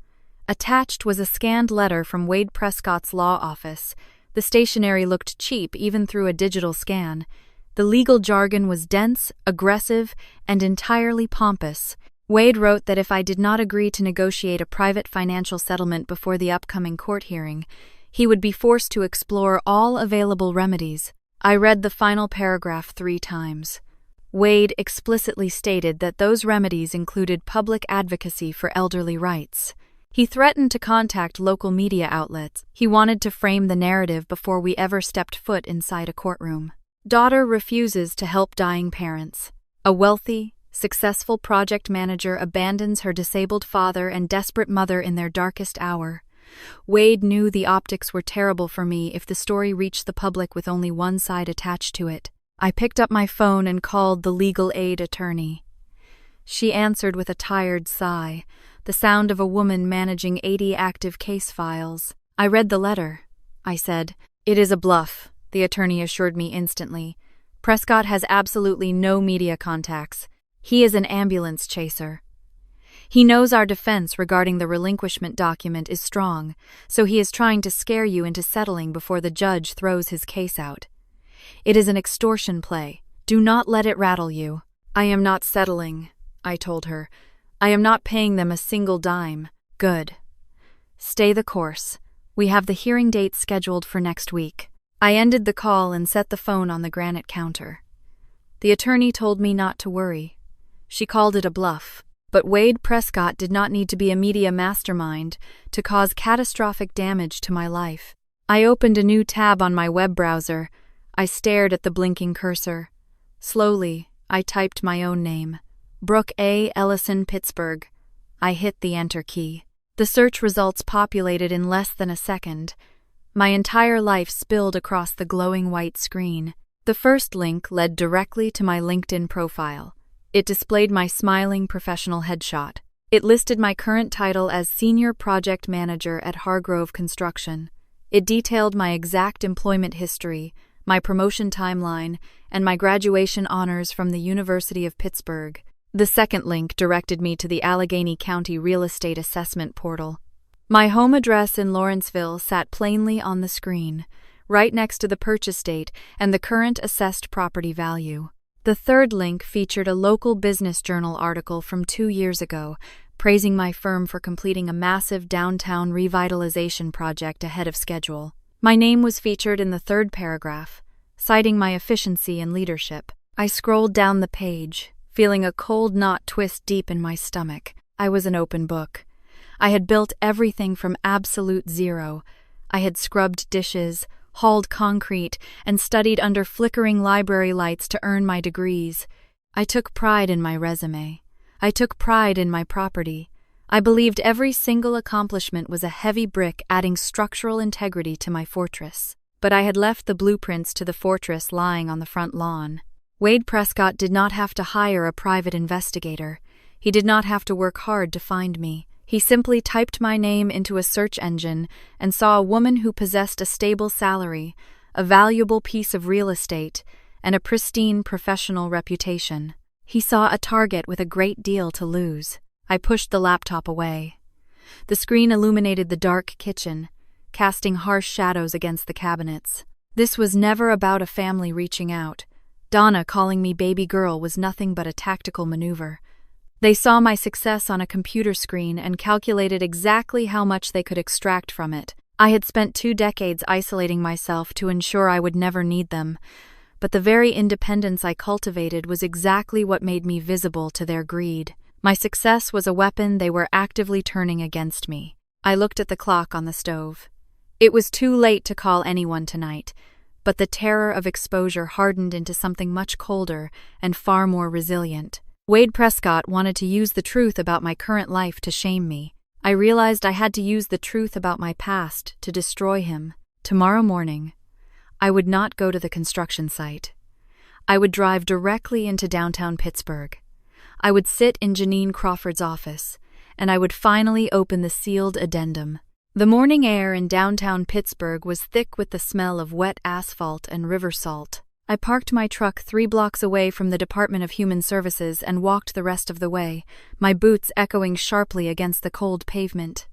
Attached was a scanned letter from Wade Prescott's law office. The stationery looked cheap even through a digital scan. The legal jargon was dense, aggressive, and entirely pompous. Wade wrote that if I did not agree to negotiate a private financial settlement before the upcoming court hearing, he would be forced to explore all available remedies. I read the final paragraph 3 times. Wade explicitly stated that those remedies included public advocacy for elderly rights. He threatened to contact local media outlets. He wanted to frame the narrative before we ever stepped foot inside a courtroom. Daughter refuses to help dying parents. A wealthy, successful project manager abandons her disabled father and desperate mother in their darkest hour. Wade knew the optics were terrible for me if the story reached the public with only one side attached to it. I picked up my phone and called the legal aid attorney. She answered with a tired sigh, the sound of a woman managing 80 active case files. I read the letter. I said, "It is a bluff," the attorney assured me instantly. "Prescott has absolutely no media contacts. He is an ambulance chaser. He knows our defense regarding the relinquishment document is strong, so he is trying to scare you into settling before the judge throws his case out. It is an extortion play. Do not let it rattle you." "I am not settling," I told her. "I am not paying them a single dime." "Good. Stay the course. We have the hearing date scheduled for next week." I ended the call and set the phone on the granite counter. The attorney told me not to worry. She called it a bluff. But Wade Prescott did not need to be a media mastermind to cause catastrophic damage to my life. I opened a new tab on my web browser. I stared at the blinking cursor. Slowly, I typed my own name. Brooke A. Ellison, Pittsburgh. I hit the enter key. The search results populated in less than a second. My entire life spilled across the glowing white screen. The first link led directly to my LinkedIn profile. It displayed my smiling professional headshot. It listed my current title as Senior Project Manager at Hargrove Construction. It detailed my exact employment history, my promotion timeline, and my graduation honors from the University of Pittsburgh. The second link directed me to the Allegheny County Real Estate Assessment Portal. My home address in Lawrenceville sat plainly on the screen, right next to the purchase date and the current assessed property value. The third link featured a local business journal article from 2 years ago, praising my firm for completing a massive downtown revitalization project ahead of schedule. My name was featured in the third paragraph, citing my efficiency and leadership. I scrolled down the page, feeling a cold knot twist deep in my stomach. I was an open book. I had built everything from absolute zero. I had scrubbed dishes, hauled concrete, and studied under flickering library lights to earn my degrees. I took pride in my resume. I took pride in my property. I believed every single accomplishment was a heavy brick adding structural integrity to my fortress. But I had left the blueprints to the fortress lying on the front lawn. Wade Prescott did not have to hire a private investigator. He did not have to work hard to find me. He simply typed my name into a search engine and saw a woman who possessed a stable salary, a valuable piece of real estate, and a pristine professional reputation. He saw a target with a great deal to lose. I pushed the laptop away. The screen illuminated the dark kitchen, casting harsh shadows against the cabinets. This was never about a family reaching out. Donna calling me baby girl was nothing but a tactical maneuver. They saw my success on a computer screen and calculated exactly how much they could extract from it. I had spent 2 decades isolating myself to ensure I would never need them, but the very independence I cultivated was exactly what made me visible to their greed. My success was a weapon they were actively turning against me. I looked at the clock on the stove. It was too late to call anyone tonight, but the terror of exposure hardened into something much colder and far more resilient. Wade Prescott wanted to use the truth about my current life to shame me. I realized I had to use the truth about my past to destroy him. Tomorrow morning, I would not go to the construction site. I would drive directly into downtown Pittsburgh. I would sit in Janine Crawford's office, and I would finally open the sealed addendum. The morning air in downtown Pittsburgh was thick with the smell of wet asphalt and river salt. I parked my truck 3 blocks away from the Department of Human Services and walked the rest of the way, my boots echoing sharply against the cold pavement.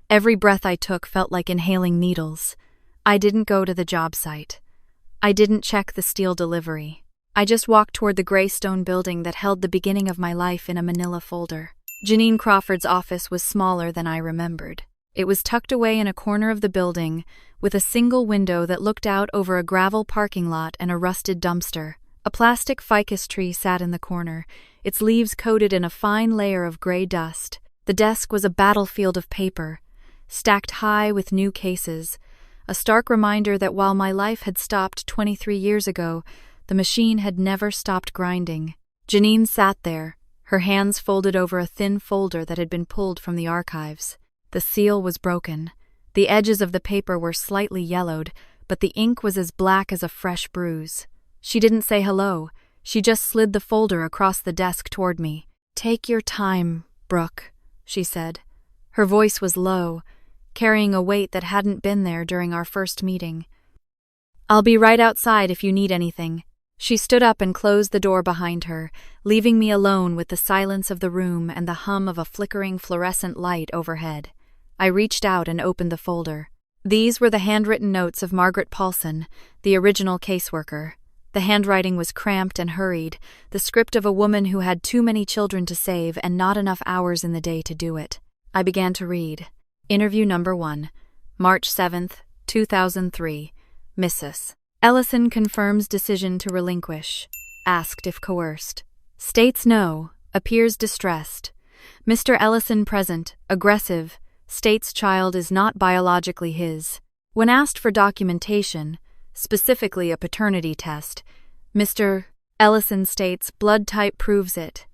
Every breath I took felt like inhaling needles. I didn't go to the job site. I didn't check the steel delivery. I just walked toward the gray stone building that held the beginning of my life in a manila folder. Janine Crawford's office was smaller than I remembered. It was tucked away in a corner of the building, with a single window that looked out over a gravel parking lot and a rusted dumpster. A plastic ficus tree sat in the corner, its leaves coated in a fine layer of gray dust. The desk was a battlefield of paper, stacked high with new cases, a stark reminder that while my life had stopped 23 years ago, the machine had never stopped grinding. Janine sat there, her hands folded over a thin folder that had been pulled from the archives. The seal was broken. The edges of the paper were slightly yellowed, but the ink was as black as a fresh bruise. She didn't say hello. She just slid the folder across the desk toward me. "Take your time, Brooke," she said. Her voice was low, carrying a weight that hadn't been there during our first meeting. "I'll be right outside if you need anything." She stood up and closed the door behind her, leaving me alone with the silence of the room and the hum of a flickering fluorescent light overhead. I reached out and opened the folder. These were the handwritten notes of Margaret Paulson, the original caseworker. The handwriting was cramped and hurried, the script of a woman who had too many children to save and not enough hours in the day to do it. I began to read. Interview number 1, March 7th, 2003. Mrs. Ellison confirms decision to relinquish. Asked if coerced. States no. Appears distressed. Mr. Ellison present. Aggressive. States child is not biologically his. When asked for documentation, specifically a paternity test, Mr. Ellison states blood type proves it.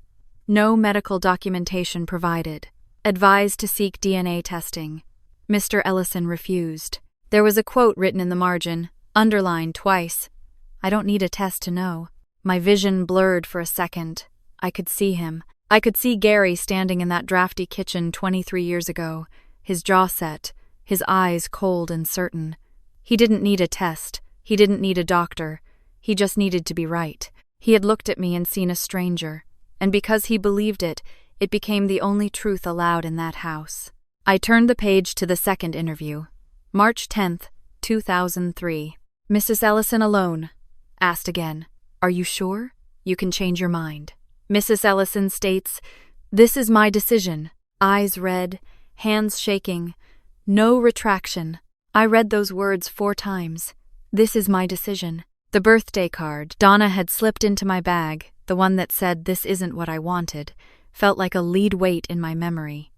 No medical documentation provided. Advised to seek DNA testing. Mr. Ellison refused. There was a quote written in the margin, underlined twice. I don't need a test to know. My vision blurred for a second. I could see him. I could see Gary standing in that drafty kitchen 23 years ago, his jaw set, his eyes cold and certain. He didn't need a test. He didn't need a doctor. He just needed to be right. He had looked at me and seen a stranger, and because he believed it, it became the only truth allowed in that house. I turned the page to the second interview. March 10th, 2003. Mrs. Ellison alone. Asked again. Are you sure? You can change your mind. Mrs. Ellison states, This is my decision. Eyes red, hands shaking. No retraction. I read those words 4 times. This is my decision. The birthday card Donna had slipped into my bag, the one that said this isn't what I wanted, felt like a lead weight in my memory.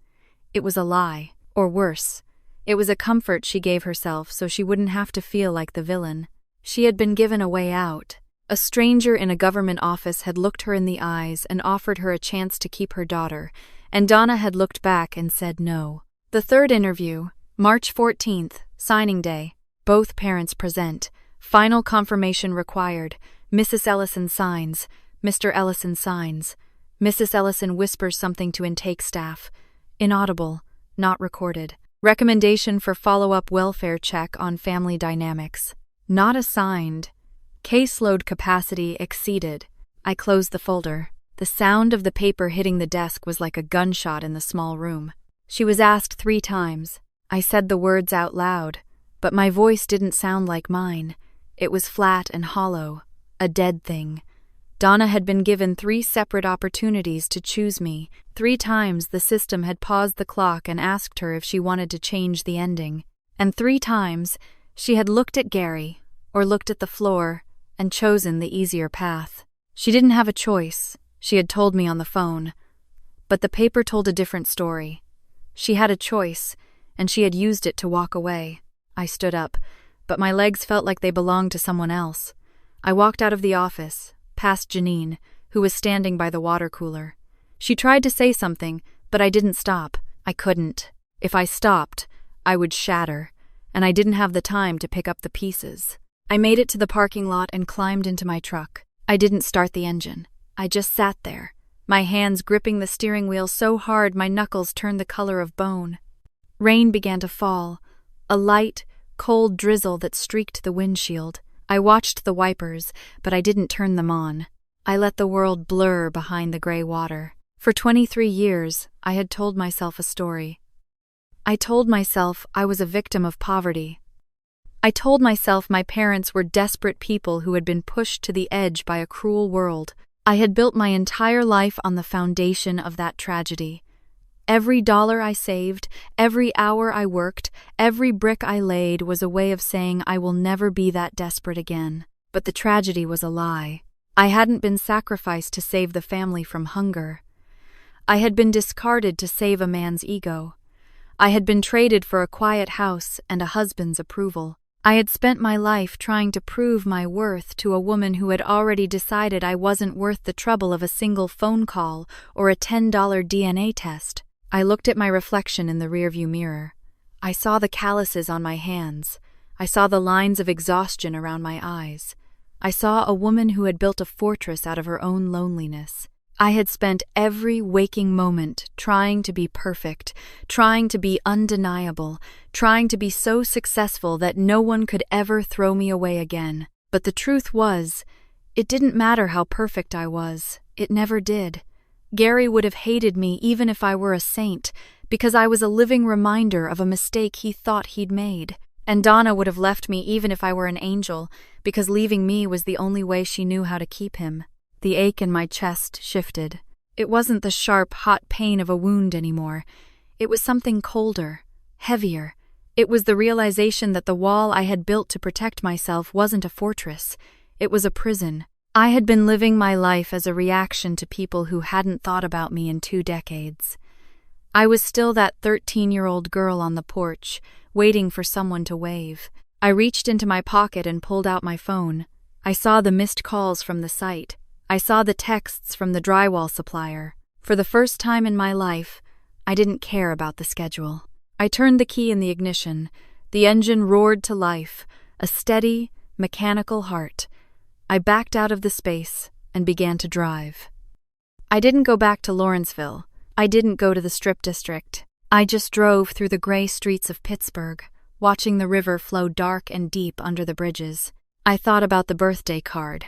It was a lie, or worse. It was a comfort she gave herself so she wouldn't have to feel like the villain. She had been given a way out. A stranger in a government office had looked her in the eyes and offered her a chance to keep her daughter, and Donna had looked back and said no. The third interview, March 14th, signing day. Both parents present. Final confirmation required. Mrs. Ellison signs. Mr. Ellison signs. Mrs. Ellison whispers something to intake staff. Inaudible, not recorded. Recommendation for follow-up welfare check on family dynamics. Not assigned. Caseload capacity exceeded. I closed the folder. The sound of the paper hitting the desk was like a gunshot in the small room. She was asked 3 times. I said the words out loud, but my voice didn't sound like mine. It was flat and hollow, a dead thing. Donna had been given 3 separate opportunities to choose me. 3 times the system had paused the clock and asked her if she wanted to change the ending. And 3 times she had looked at Gary, or looked at the floor, and chosen the easier path. She didn't have a choice, she had told me on the phone. But the paper told a different story. She had a choice, and she had used it to walk away. I stood up, but my legs felt like they belonged to someone else. I walked out of the office, past Janine, who was standing by the water cooler. She tried to say something, but I didn't stop. I couldn't. If I stopped, I would shatter, and I didn't have the time to pick up the pieces. I made it to the parking lot and climbed into my truck. I didn't start the engine. I just sat there, my hands gripping the steering wheel so hard my knuckles turned the color of bone. Rain began to fall, a light, cold drizzle that streaked the windshield. I watched the wipers, but I didn't turn them on. I let the world blur behind the gray water. For 23 years, I had told myself a story. I told myself I was a victim of poverty. I told myself my parents were desperate people who had been pushed to the edge by a cruel world. I had built my entire life on the foundation of that tragedy. Every dollar I saved, every hour I worked, every brick I laid was a way of saying I will never be that desperate again. But the tragedy was a lie. I hadn't been sacrificed to save the family from hunger. I had been discarded to save a man's ego. I had been traded for a quiet house and a husband's approval. I had spent my life trying to prove my worth to a woman who had already decided I wasn't worth the trouble of a single phone call or a $10 DNA test. I looked at my reflection in the rearview mirror. I saw the calluses on my hands. I saw the lines of exhaustion around my eyes. I saw a woman who had built a fortress out of her own loneliness. I had spent every waking moment trying to be perfect, trying to be undeniable, trying to be so successful that no one could ever throw me away again. But the truth was, it didn't matter how perfect I was. It never did. Gary would have hated me even if I were a saint, because I was a living reminder of a mistake he thought he'd made. And Donna would have left me even if I were an angel, because leaving me was the only way she knew how to keep him. The ache in my chest shifted. It wasn't the sharp, hot pain of a wound anymore. It was something colder, heavier. It was the realization that the wall I had built to protect myself wasn't a fortress. It was a prison. I had been living my life as a reaction to people who hadn't thought about me in 2 decades. I was still that 13-year-old girl on the porch, waiting for someone to wave. I reached into my pocket and pulled out my phone. I saw the missed calls from the site. I saw the texts from the drywall supplier. For the first time in my life, I didn't care about the schedule. I turned the key in the ignition. The engine roared to life, a steady, mechanical heart. I backed out of the space and began to drive. I didn't go back to Lawrenceville. I didn't go to the Strip District. I just drove through the gray streets of Pittsburgh, watching the river flow dark and deep under the bridges. I thought about the birthday card.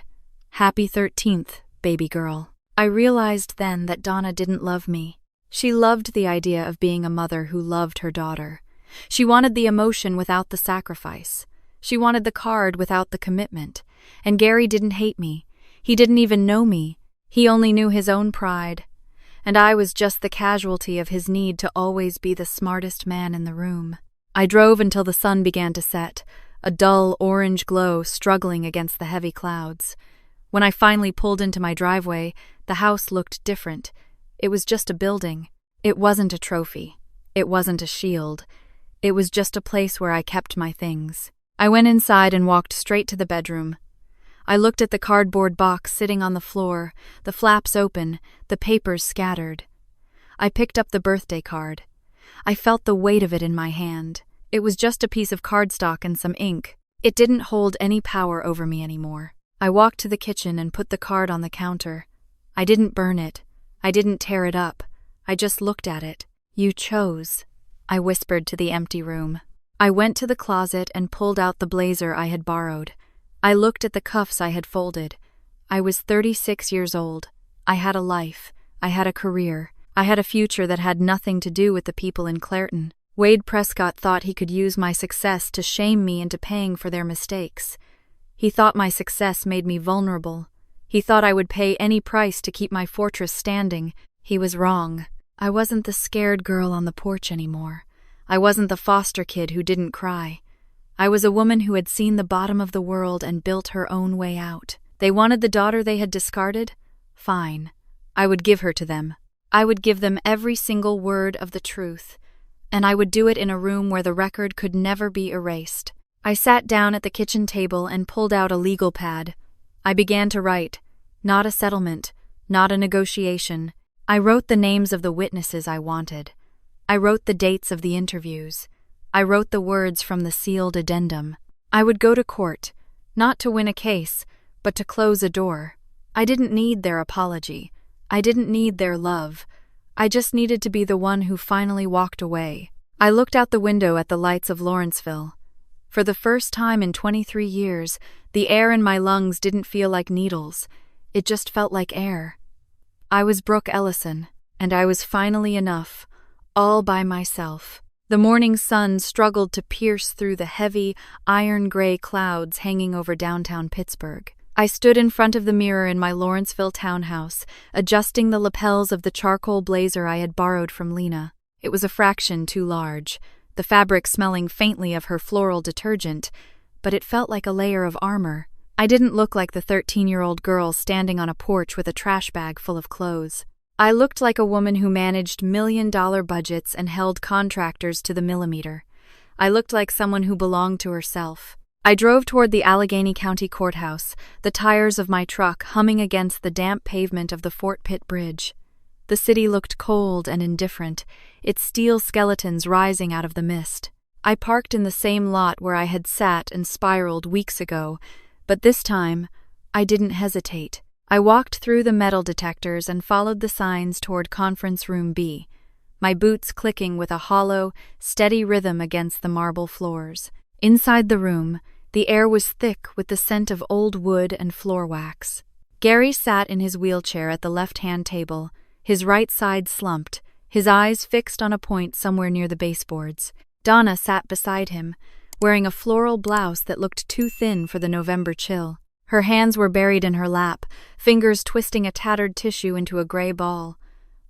Happy 13th, baby girl. I realized then that Donna didn't love me. She loved the idea of being a mother who loved her daughter. She wanted the emotion without the sacrifice. She wanted the card without the commitment. And Gary didn't hate me. He didn't even know me. He only knew his own pride. And I was just the casualty of his need to always be the smartest man in the room. I drove until the sun began to set, a dull orange glow struggling against the heavy clouds. When I finally pulled into my driveway, the house looked different. It was just a building. It wasn't a trophy. It wasn't a shield. It was just a place where I kept my things. I went inside and walked straight to the bedroom. I looked at the cardboard box sitting on the floor, the flaps open, the papers scattered. I picked up the birthday card. I felt the weight of it in my hand. It was just a piece of cardstock and some ink. It didn't hold any power over me anymore. I walked to the kitchen and put the card on the counter. I didn't burn it. I didn't tear it up. I just looked at it. You chose, I whispered to the empty room. I went to the closet and pulled out the blazer I had borrowed. I looked at the cuffs I had folded. I was 36 years old. I had a life. I had a career. I had a future that had nothing to do with the people in Clairton. Wade Prescott thought he could use my success to shame me into paying for their mistakes. He thought my success made me vulnerable. He thought I would pay any price to keep my fortress standing. He was wrong. I wasn't the scared girl on the porch anymore. I wasn't the foster kid who didn't cry. I was a woman who had seen the bottom of the world and built her own way out. They wanted the daughter they had discarded? Fine. I would give her to them. I would give them every single word of the truth. And I would do it in a room where the record could never be erased. I sat down at the kitchen table and pulled out a legal pad. I began to write. Not a settlement, not a negotiation. I wrote the names of the witnesses I wanted. I wrote the dates of the interviews. I wrote the words from the sealed addendum. I would go to court, not to win a case, but to close a door. I didn't need their apology. I didn't need their love. I just needed to be the one who finally walked away. I looked out the window at the lights of Lawrenceville. For the first time in 23 years, the air in my lungs didn't feel like needles. It just felt like air. I was Brooke Ellison, and I was finally enough, all by myself. The morning sun struggled to pierce through the heavy, iron-gray clouds hanging over downtown Pittsburgh. I stood in front of the mirror in my Lawrenceville townhouse, adjusting the lapels of the charcoal blazer I had borrowed from Lena. It was a fraction too large, the fabric smelling faintly of her floral detergent, but it felt like a layer of armor. I didn't look like the 13-year-old girl standing on a porch with a trash bag full of clothes. I looked like a woman who managed million-dollar budgets and held contractors to the millimeter. I looked like someone who belonged to herself. I drove toward the Allegheny County Courthouse, the tires of my truck humming against the damp pavement of the Fort Pitt Bridge. The city looked cold and indifferent, its steel skeletons rising out of the mist. I parked in the same lot where I had sat and spiraled weeks ago, but this time, I didn't hesitate. I walked through the metal detectors and followed the signs toward Conference Room B, my boots clicking with a hollow, steady rhythm against the marble floors. Inside the room, the air was thick with the scent of old wood and floor wax. Gary sat in his wheelchair at the left-hand table, his right side slumped, his eyes fixed on a point somewhere near the baseboards. Donna sat beside him, wearing a floral blouse that looked too thin for the November chill. Her hands were buried in her lap, fingers twisting a tattered tissue into a gray ball.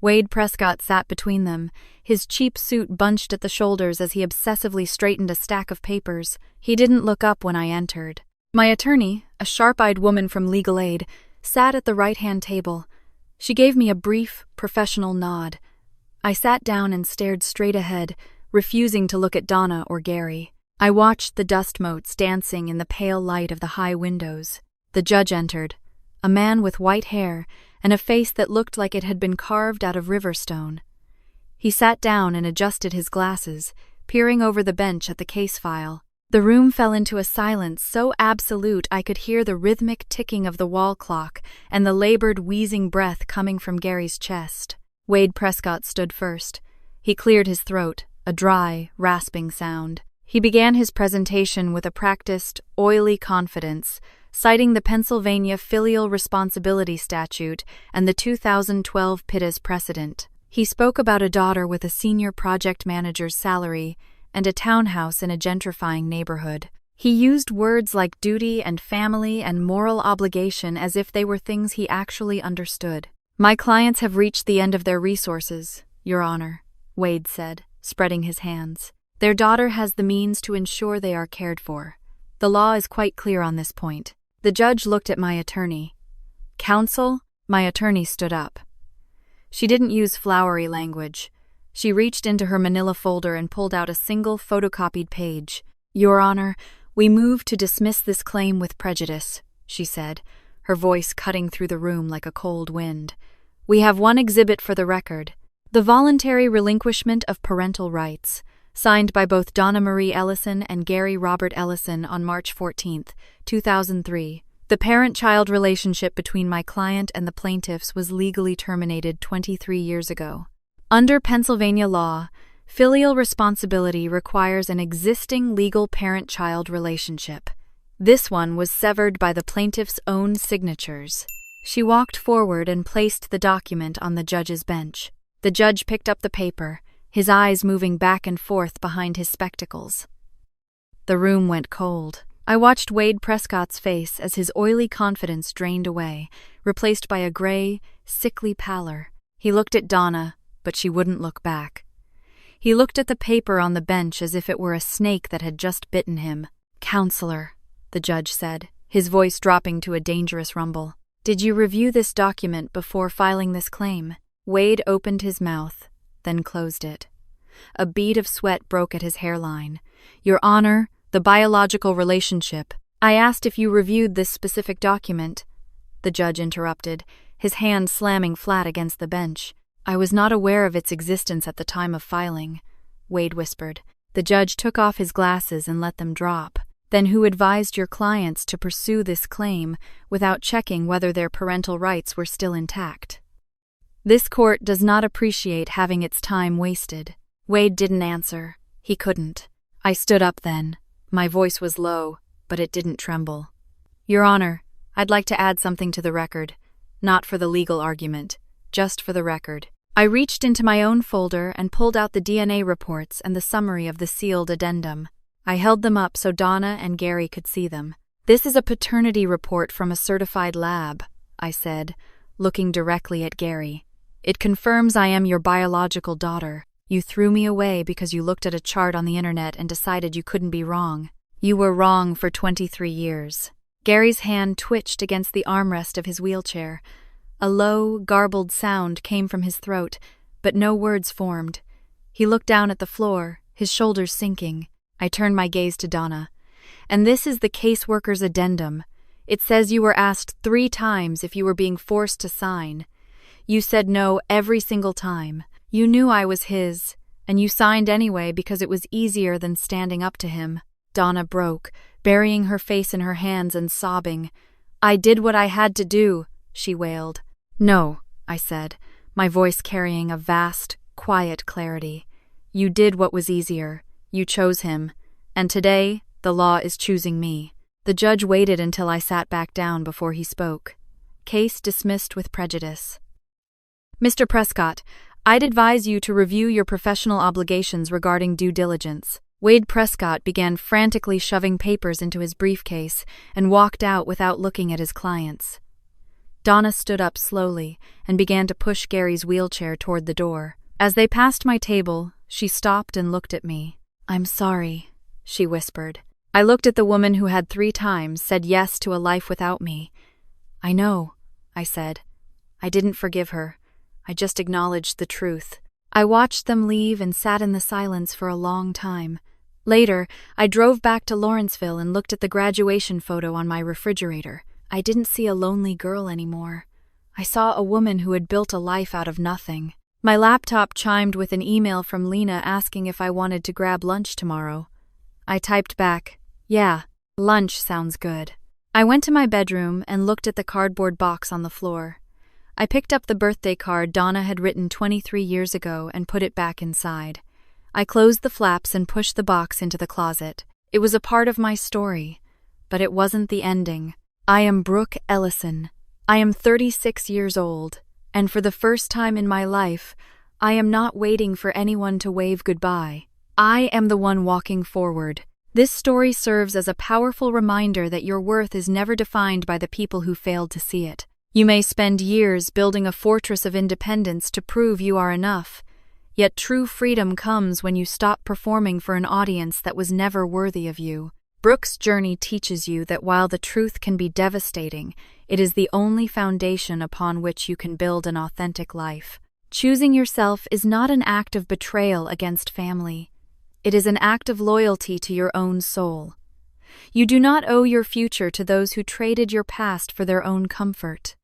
Wade Prescott sat between them, his cheap suit bunched at the shoulders as he obsessively straightened a stack of papers. He didn't look up when I entered. My attorney, a sharp-eyed woman from legal aid, sat at the right-hand table. She gave me a brief, professional nod. I sat down and stared straight ahead, refusing to look at Donna or Gary. I watched the dust motes dancing in the pale light of the high windows. The judge entered, a man with white hair and a face that looked like it had been carved out of river stone. He sat down and adjusted his glasses, peering over the bench at the case file. The room fell into a silence so absolute I could hear the rhythmic ticking of the wall clock and the labored, wheezing breath coming from Gary's chest. Wade Prescott stood first. He cleared his throat, a dry, rasping sound. He began his presentation with a practiced, oily confidence, citing the Pennsylvania Filial Responsibility Statute and the 2012 Pittsburgh precedent. He spoke about a daughter with a senior project manager's salary and a townhouse in a gentrifying neighborhood. He used words like duty and family and moral obligation as if they were things he actually understood. "My clients have reached the end of their resources, Your Honor," Wade said, spreading his hands. "Their daughter has the means to ensure they are cared for. The law is quite clear on this point." The judge looked at my attorney. "Counsel?" My attorney stood up. She didn't use flowery language. She reached into her manila folder and pulled out a single photocopied page. "Your Honor, we move to dismiss this claim with prejudice," she said, her voice cutting through the room like a cold wind. "We have one exhibit for the record, the voluntary relinquishment of parental rights, signed by both Donna Marie Ellison and Gary Robert Ellison on March 14, 2003. The parent-child relationship between my client and the plaintiffs was legally terminated 23 years ago. Under Pennsylvania law, filial responsibility requires an existing legal parent-child relationship. This one was severed by the plaintiff's own signatures." She walked forward and placed the document on the judge's bench. The judge picked up the paper, his eyes moving back and forth behind his spectacles. The room went cold. I watched Wade Prescott's face as his oily confidence drained away, replaced by a gray, sickly pallor. He looked at Donna, but she wouldn't look back. He looked at the paper on the bench as if it were a snake that had just bitten him. "Counselor," the judge said, his voice dropping to a dangerous rumble, "did you review this document before filing this claim?" Wade opened his mouth, then closed it. A bead of sweat broke at his hairline. "Your Honor, the biological relationship. I asked if you reviewed this specific document," the judge interrupted, his hand slamming flat against the bench. "I was not aware of its existence at the time of filing," Wade whispered. The judge took off his glasses and let them drop. "Then who advised your clients to pursue this claim without checking whether their parental rights were still intact?" "This court does not appreciate having its time wasted." Wade didn't answer. He couldn't. I stood up then. My voice was low, but it didn't tremble. "Your Honor, I'd like to add something to the record. Not for the legal argument, just for the record." I reached into my own folder and pulled out the DNA reports and the summary of the sealed addendum. I held them up so Donna and Gary could see them. "This is a paternity report from a certified lab," I said, looking directly at Gary. "It confirms I am your biological daughter. You threw me away because you looked at a chart on the internet and decided you couldn't be wrong. You were wrong for 23 years. Gary's hand twitched against the armrest of his wheelchair. A low, garbled sound came from his throat, but no words formed. He looked down at the floor, his shoulders sinking. I turned my gaze to Donna. "And this is the caseworker's addendum. It says you were asked 3 times if you were being forced to sign. You said no every single time. You knew I was his, and you signed anyway because it was easier than standing up to him." Donna broke, burying her face in her hands and sobbing. "I did what I had to do," she wailed. "No," I said, my voice carrying a vast, quiet clarity. "You did what was easier. You chose him, and today the law is choosing me." The judge waited until I sat back down before he spoke. "Case dismissed with prejudice." "Mr. Prescott, I'd advise you to review your professional obligations regarding due diligence." Wade Prescott began frantically shoving papers into his briefcase and walked out without looking at his clients. Donna stood up slowly and began to push Gary's wheelchair toward the door. As they passed my table, she stopped and looked at me. "I'm sorry," she whispered. I looked at the woman who had 3 times said yes to a life without me. "I know," I said. I didn't forgive her. I just acknowledged the truth. I watched them leave and sat in the silence for a long time. Later, I drove back to Lawrenceville and looked at the graduation photo on my refrigerator. I didn't see a lonely girl anymore. I saw a woman who had built a life out of nothing. My laptop chimed with an email from Lena asking if I wanted to grab lunch tomorrow. I typed back, "Yeah, lunch sounds good." I went to my bedroom and looked at the cardboard box on the floor. I picked up the birthday card Donna had written 23 years ago and put it back inside. I closed the flaps and pushed the box into the closet. It was a part of my story, but it wasn't the ending. I am Brooke Ellison. I am 36 years old, and for the first time in my life, I am not waiting for anyone to wave goodbye. I am the one walking forward. This story serves as a powerful reminder that your worth is never defined by the people who failed to see it. You may spend years building a fortress of independence to prove you are enough, yet true freedom comes when you stop performing for an audience that was never worthy of you. Brooke's journey teaches you that while the truth can be devastating, it is the only foundation upon which you can build an authentic life. Choosing yourself is not an act of betrayal against family. It is an act of loyalty to your own soul. You do not owe your future to those who traded your past for their own comfort.